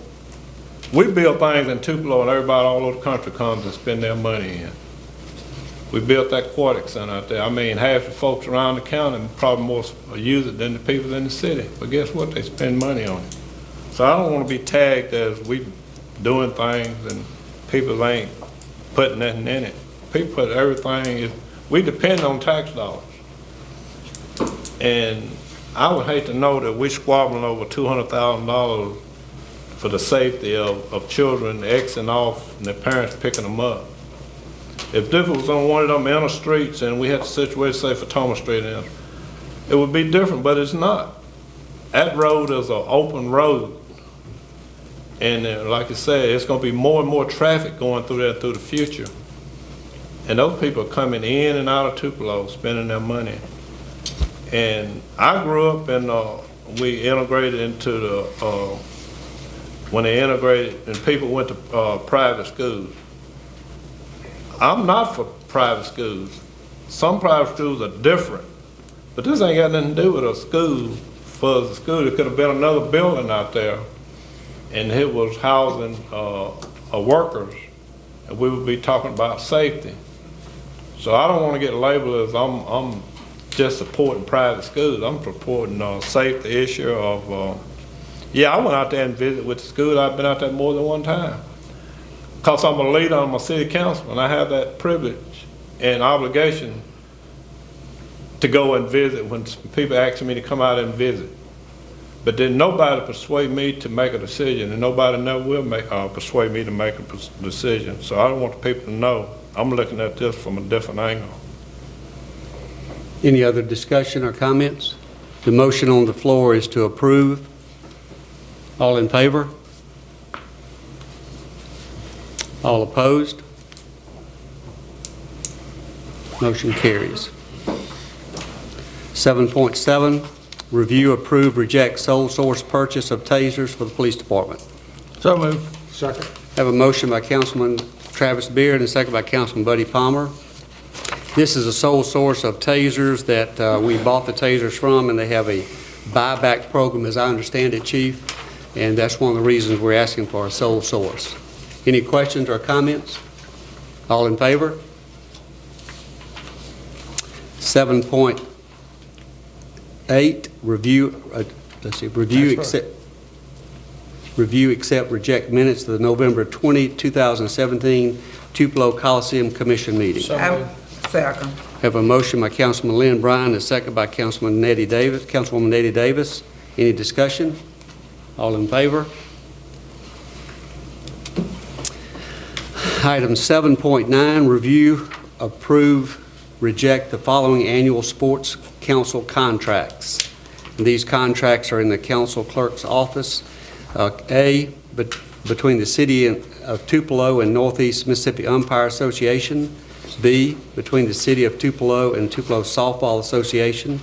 we build things in Tupelo and everybody all over the country comes and spend their money in. We built that aquatic center out there. I mean, half the folks around the county probably more use it than the people in the city. But guess what? They spend money on it. So I don't want to be tagged as we doing things and people ain't putting nothing in it. People put everything, we depend on tax dollars. And I would hate to know that we squabbling over $200,000 for the safety of children exiting off and their parents picking them up. If this was on one of them inner streets and we had a situation, say for Thomas Street, it would be different, but it's not. That road is an open road. And like I said, it's going to be more and more traffic going through there through the future. And those people are coming in and out of Tupelo, spending their money. And I grew up and we integrated into the, when they integrated and people went to private schools. I'm not for private schools. Some private schools are different, but this ain't got nothing to do with a school. For the school, there could have been another building out there, and it was housing workers, and we would be talking about safety. So I don't want to get labeled as I'm just supporting private schools. I'm supporting safety issue of, yeah, I went out there and visited with the school. I've been out there more than one time. Because I'm a leader on my city council, and I have that privilege and obligation to go and visit when people ask me to come out and visit. But then nobody persuade me to make a decision, and nobody never will persuade me to make a decision. So I don't want the people to know I'm looking at this from a different angle. Any other discussion or comments? The motion on the floor is to approve. All in favor? All opposed? Motion carries. 7.7, review, approve, reject sole source purchase of tasers for the police department. So moved. Second. Have a motion by Councilman Travis Beard and a second by Councilman Buddy Palmer. This is a sole source of tasers that we bought the tasers from, and they have a buyback program, as I understand it, Chief, and that's one of the reasons we're asking for a sole source. Any questions or comments? All in favor? 7.8, review, accept, reject minutes of the November 20, 2017 Tupelo Coliseum Commission meeting. Second. Have a motion by Councilman Lynn Bryan and a second by Councilwoman Nettie Davis. Any discussion? All in favor? Item 7.9, review, approve, reject the following annual sports council contracts. And these contracts are in the council clerk's office. Between the City of Tupelo and Northeast Mississippi Umpire Association. B, between the City of Tupelo and Tupelo Softball Association.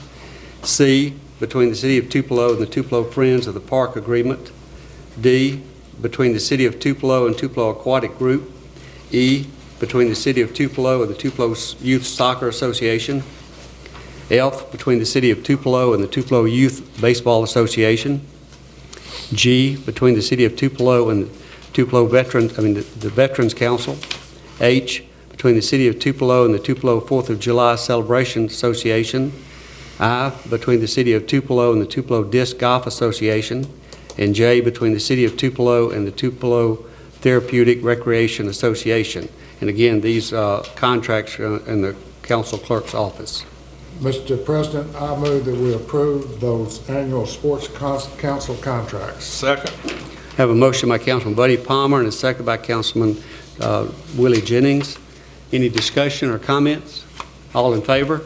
C, between the City of Tupelo and the Tupelo Friends of the Park Agreement. D, between the City of Tupelo and Tupelo Aquatic Group. E, between the City of Tupelo and the Tupelo Youth Soccer Association. F, between the City of Tupelo and the Tupelo Youth Baseball Association. G, between the City of Tupelo and the Tupelo the Veterans Council. H, between the City of Tupelo and the Tupelo 4th of July Celebration Association. I, between the City of Tupelo and the Tupelo Disc Golf Association. And J, between the City of Tupelo and the Tupelo Therapeutic Recreation Association. And again, these contracts are in the council clerk's office. Mr. President, I move that we approve those annual sports council contracts. Second. Have a motion by Councilman Buddy Palmer and a second by Councilman Willie Jennings. Any discussion or comments? All in favor?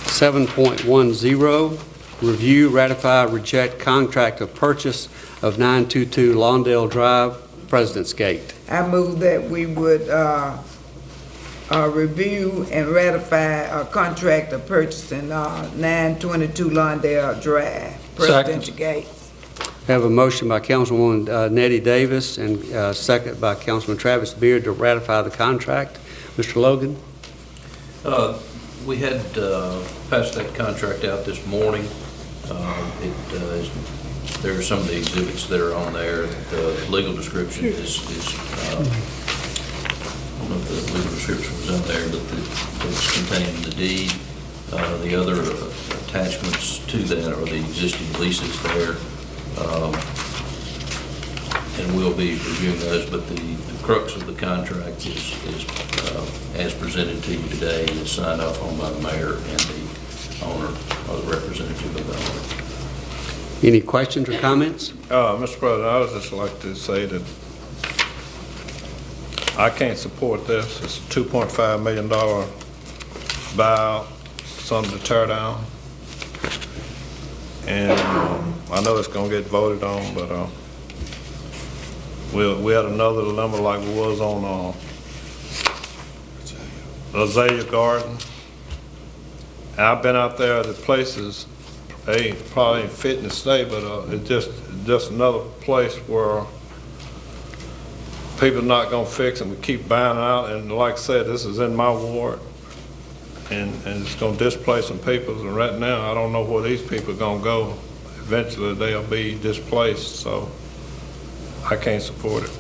7.10, review, ratify, reject contract of purchase of 922 Lawndale Drive, President's Gate. I move that we would review and ratify a contract of purchasing 922 Lawndale Drive, Presidential Gate. Have a motion by Councilwoman Nettie Davis and second by Councilman Travis Beard to ratify the contract. Mr. Logan? We had passed that contract out this morning. There are some of the exhibits that are on there. The legal description is I don't know if the legal description was on there, but it's contained in the deed. The other attachments to that are the existing leases there. And we'll be reviewing those, but the crux of the contract is as presented to you today, is signed off on by the mayor and the owner, or the representative of the owner. Any questions or comments? Mr. President, I would just like to say that I can't support this. It's a $2.5 million buyout, something to tear down. And I know it's going to get voted on, but we had another dilemma like we was on Azalea Garden. And I've been out there at the places, they probably ain't fit in the state, but it's just another place where people not going to fix and we keep buying it out. And like I said, this is in my ward. And it's going to displace some people, and right now I don't know where these people are going to go. Eventually they'll be displaced, so I can't support it.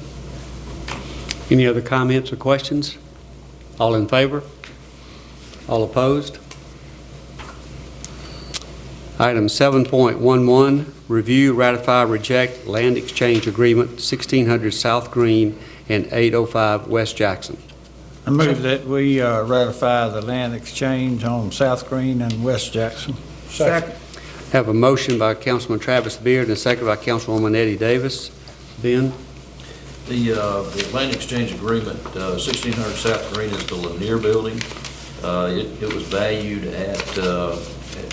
Any other comments or questions? All in favor? All opposed? Item 7.11, review, ratify, reject land exchange agreement 1600 South Green and 805 West Jackson. I move that we ratify the land exchange on South Green and West Jackson. Second. Have a motion by Councilman Travis Beard and a second by Councilwoman Eddie Davis. Ben? The land exchange agreement, 1600 South Green is the Lanier building. It was valued at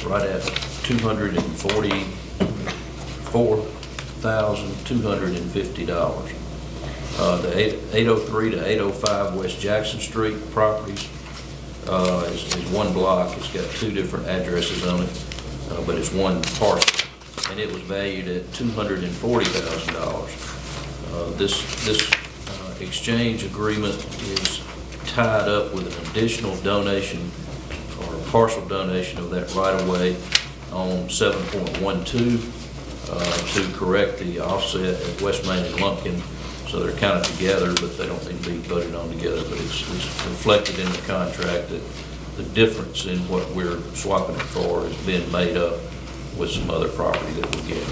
right at $244,250. The 803 to 805 West Jackson Street properties is one block. It's got two different addresses on it, but it's one parcel, and it was valued at $240,000. This exchange agreement is tied up with an additional donation or a partial donation of that right-of-way on 7.12 to correct the offset at West Main and Lumpkin, So they're kind of together, but they don't need to be voted on together. But it's reflected in the contract that the difference in what we're swapping it for is being made up with some other property that we're getting.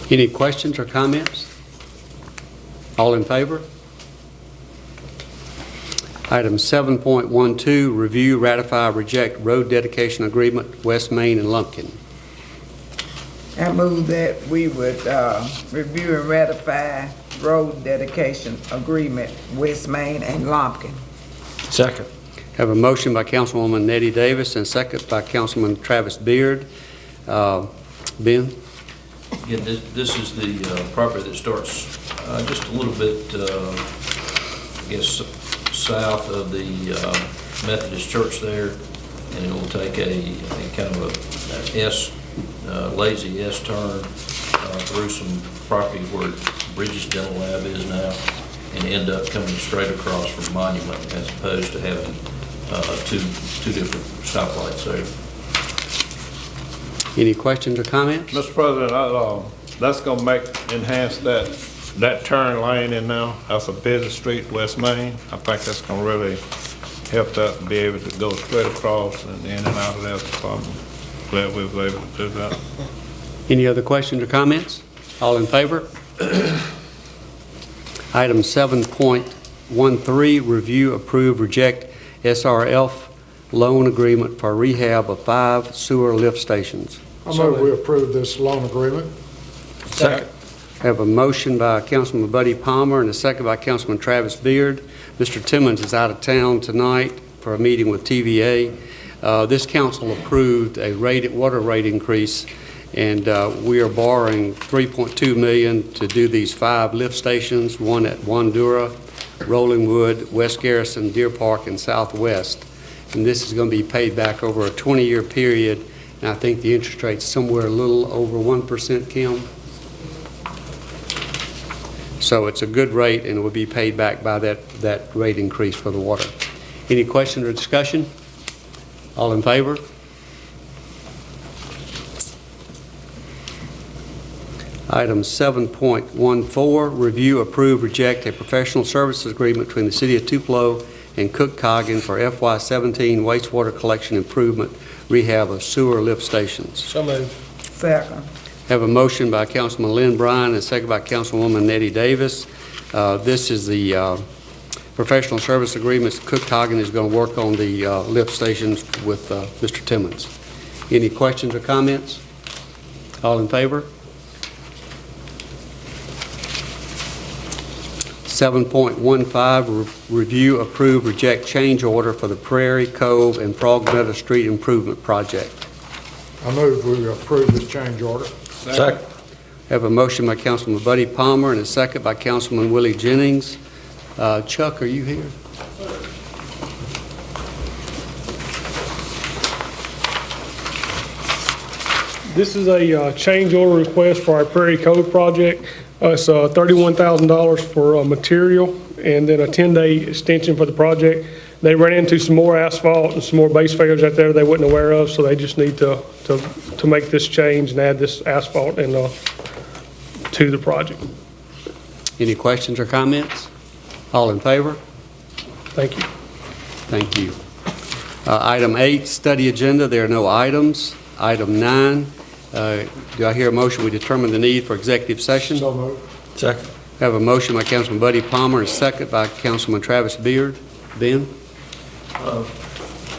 Any questions or comments? All in favor? Item 7.12, review, ratify, reject road dedication agreement, West Main and Lumpkin. I move that we would review and ratify road dedication agreement, West Main and Lumpkin. Second. Have a motion by Councilwoman Nettie Davis and second by Councilman Travis Beard. Ben? Again, this is the property that starts just a little bit, I guess, south of the Methodist Church there, and it will take a kind of an lazy S turn through some property where Bridges Dental Lab is now, and end up coming straight across from Monument as opposed to having two different stoplights there. Any questions or comments? Mr. President, that's going to enhance that turn lane in now. That's a busy street, West Main. I think that's going to really help that be able to go straight across and in and out of that department. Glad we were able to do that. Any other questions or comments? All in favor? Item 7.13, review, approve, reject SRF loan agreement for rehab of 5 sewer lift stations. I move we approve this loan agreement. Second. Have a motion by Councilman Buddy Palmer and a second by Councilman Travis Beard. Mr. Timmons is out of town tonight for a meeting with TVA. This council approved a water rate increase, and we are borrowing $3.2 million to do these 5 lift stations, one at Wandura, Rollingwood, West Garrison, Deer Park, and Southwest. And this is going to be paid back over a 20-year period, and I think the interest rate's somewhere a little over 1%, Kim. So it's a good rate, and it will be paid back by that rate increase for the water. Any questions or discussion? All in favor? Item 7.14, review, approve, reject a professional services agreement between the City of Tupelo and Cook-Coggin for FY17 wastewater collection improvement rehab of sewer lift stations. So moved. Second. Have a motion by Councilman Lynn Bryan and a second by Councilwoman Nettie Davis. This is the professional service agreements. Cook-Coggin is going to work on the lift stations with Mr. Timmons. Any questions or comments? All in favor? 7.15, review, approve, reject change order for the Prairie Cove and Frog Meadow Street Improvement Project. I move we approve this change order. Second. Have a motion by Councilman Buddy Palmer and a second by Councilman Willie Jennings. Chuck, are you here? This is a change order request for our Prairie Cove project. It's $31,000 for material and then a 10-day extension for the project. They ran into some more asphalt and some more base failures out there they wasn't aware of, so they just need to make this change and add this asphalt and to the project. Any questions or comments? All in favor? Thank you. Thank you. Item 8, study agenda. There are no items. Item 9, do I hear a motion we determine the need for executive session? So moved. Second. Have a motion by Councilman Buddy Palmer and a second by Councilman Travis Beard. Ben?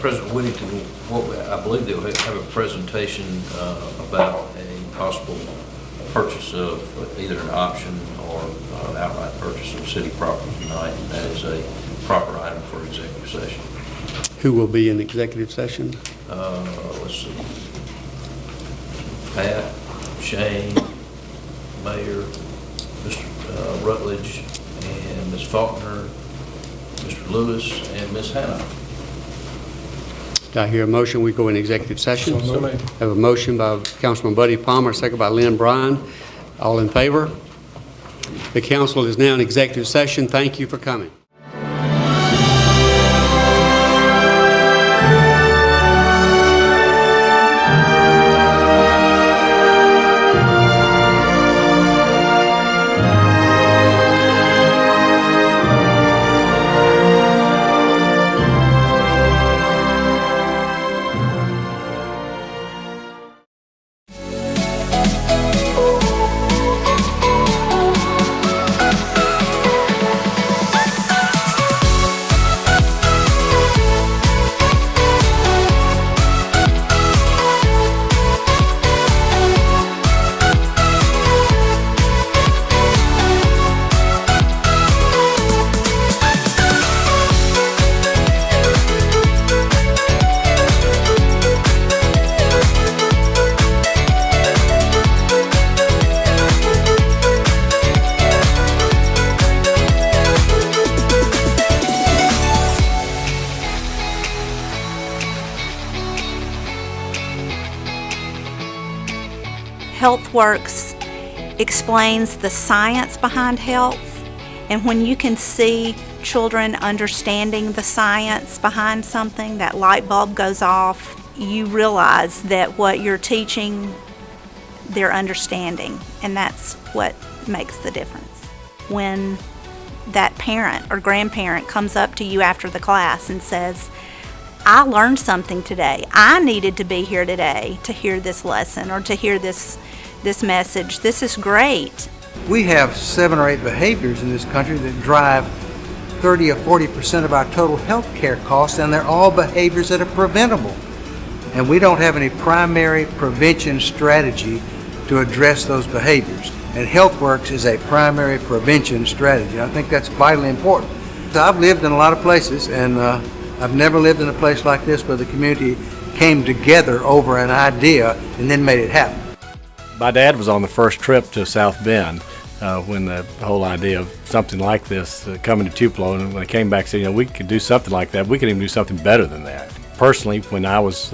President Whittington, I believe they'll have a presentation about a possible purchase of either an option or an outright purchase of city property tonight. And that is a proper item for executive session. Who will be in executive session? Let's see. Pat, Shane, Mayor, Mr. Rutledge, and Ms. Faulkner, Mr. Lewis, and Ms. Hannah. Do I hear a motion we go in executive session? So moved. Have a motion by Councilman Buddy Palmer, second by Lynn Bryan. All in favor? The council is now in executive session. Thank you for coming. HealthWorks explains the science behind health, and when you can see children understanding the science behind something, that light bulb goes off, you realize that what you're teaching, they're understanding, and that's what makes the difference. When that parent or grandparent comes up to you after the class and says, I learned something today. I needed to be here today to hear this lesson or to hear this message. This is great. We have 7 or 8 behaviors in this country that drive 30 or 40% of our total health care costs, and they're all behaviors that are preventable. And we don't have any primary prevention strategy to address those behaviors. And HealthWorks is a primary prevention strategy. I think that's vitally important. So I've lived in a lot of places, and I've never lived in a place like this where the community came together over an idea and then made it happen. My dad was on the first trip to South Bend when the whole idea of something like this coming to Tupelo, and when I came back, said, we could do something like that. We could even do something better than that. Personally, when I was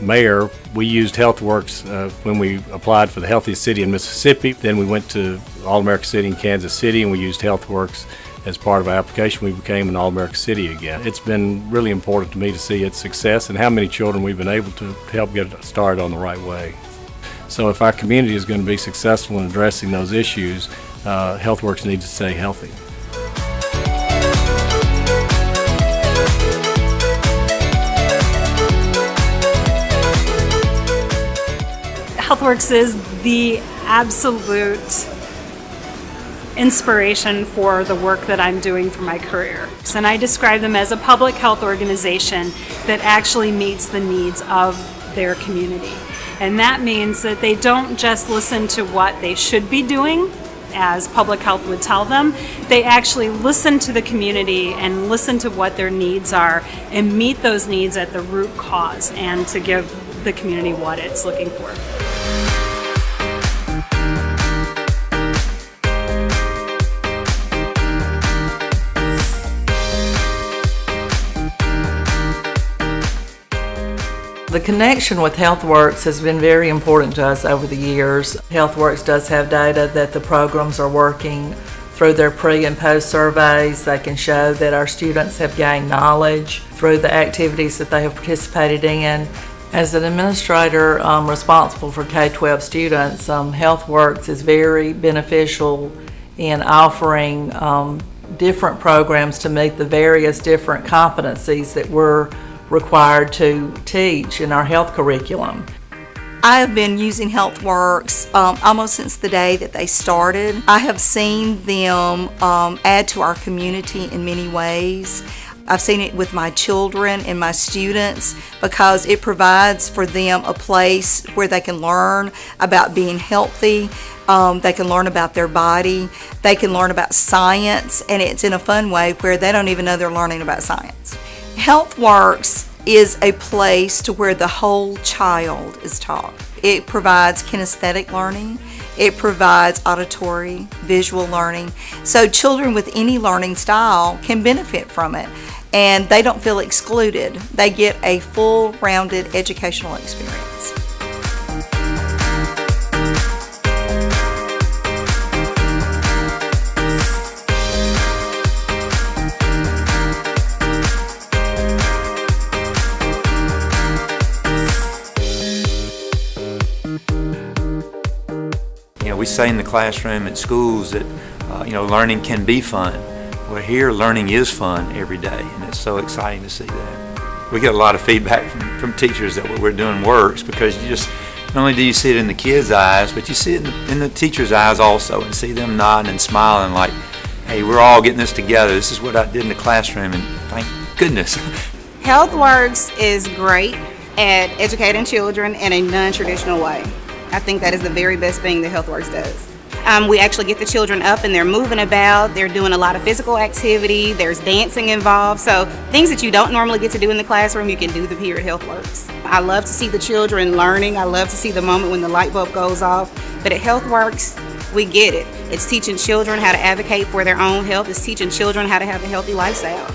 mayor, we used HealthWorks when we applied for the healthiest city in Mississippi. Then we went to All-America City in Kansas City, and we used HealthWorks as part of our application. We became an All-America City again. It's been really important to me to see its success and how many children we've been able to help get started on the right way. So if our community is going to be successful in addressing those issues, HealthWorks needs to stay healthy. HealthWorks is the absolute inspiration for the work that I'm doing for my career. And I describe them as a public health organization that actually meets the needs of their community. And that means that they don't just listen to what they should be doing, as public health would tell them. They actually listen to the community and listen to what their needs are and meet those needs at the root cause and to give the community what it's looking for. The connection with HealthWorks has been very important to us over the years. HealthWorks does have data that the programs are working through their pre and post surveys. They can show that our students have gained knowledge through the activities that they have participated in. As an administrator responsible for K-12 students, HealthWorks is very beneficial in offering different programs to meet the various different competencies that we're required to teach in our health curriculum. I have been using HealthWorks almost since the day that they started. I have seen them add to our community in many ways. I've seen it with my children and my students because it provides for them a place where they can learn about being healthy. They can learn about their body. They can learn about science, and it's in a fun way where they don't even know they're learning about science. HealthWorks is a place to where the whole child is taught. It provides kinesthetic learning. It provides auditory, visual learning. So children with any learning style can benefit from it, and they don't feel excluded. They get a full, rounded educational experience. We say in the classroom at schools that learning can be fun. Well, here learning is fun every day, and it's so exciting to see that. We get a lot of feedback from teachers that what we're doing works, because not only do you see it in the kids' eyes, but you see it in the teachers' eyes also, and see them nodding and smiling like, hey, we're all getting this together. This is what I did in the classroom, and thank goodness. HealthWorks is great at educating children in a non-traditional way. I think that is the very best thing that HealthWorks does. We actually get the children up and they're moving about, they're doing a lot of physical activity, there's dancing involved, so things that you don't normally get to do in the classroom, you can do them here at HealthWorks. I love to see the children learning, I love to see the moment when the light bulb goes off, but at HealthWorks, we get it. It's teaching children how to advocate for their own health, it's teaching children how to have a healthy lifestyle.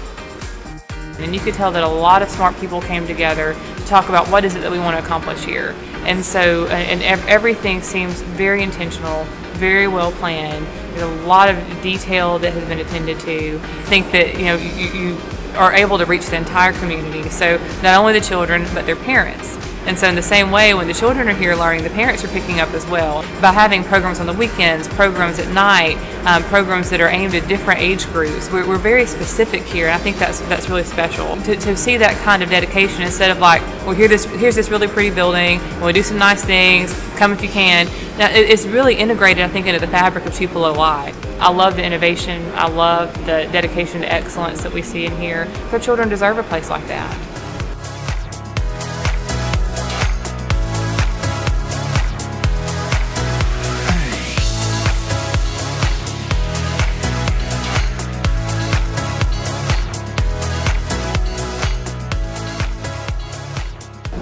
And you could tell that a lot of smart people came together to talk about what is it that we want to accomplish here. And so, everything seems very intentional, very well planned. There's a lot of detail that has been attended to. I think that, you are able to reach the entire community. So not only the children, but their parents. And so in the same way, when the children are here learning, the parents are picking up as well. By having programs on the weekends, programs at night, programs that are aimed at different age groups, we're very specific here, and I think that's really special. To see that kind of dedication instead of like, well, here's this really pretty building, and we'll do some nice things, come if you can. Now, it's really integrated, I think, into the fabric of Tupelo life. I love the innovation, I love the dedication to excellence that we see in here. Our children deserve a place like that.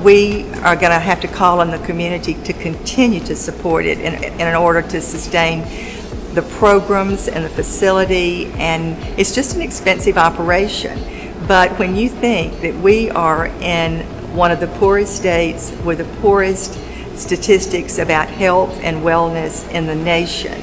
We are going to have to call on the community to continue to support it in order to sustain the programs and the facility, and it's just an expensive operation. But when you think that we are in one of the poorest states with the poorest statistics about health and wellness in the nation,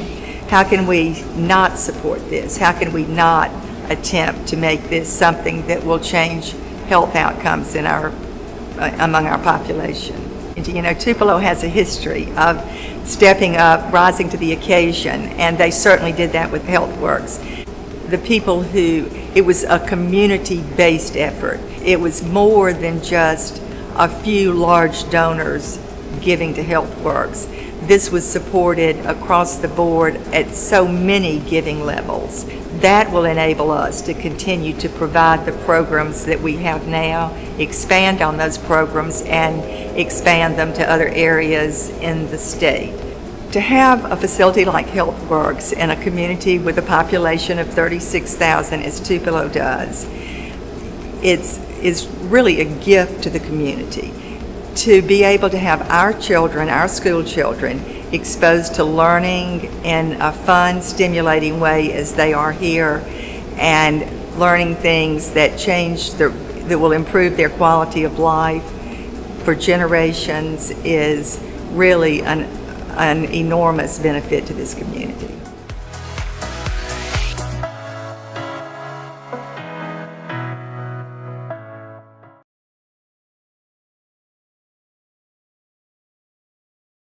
how can we not support this? How can we not attempt to make this something that will change health outcomes in among our population? Tupelo has a history of stepping up, rising to the occasion, and they certainly did that with HealthWorks. The people it was a community-based effort. It was more than just a few large donors giving to HealthWorks. This was supported across the board at so many giving levels. That will enable us to continue to provide the programs that we have now, expand on those programs, and expand them to other areas in the state. To have a facility like HealthWorks in a community with a population of 36,000 as Tupelo does, is really a gift to the community. To be able to have our children, our school children, exposed to learning in a fun, stimulating way as they are here, and learning things that that will improve their quality of life for generations is really an enormous benefit to this community.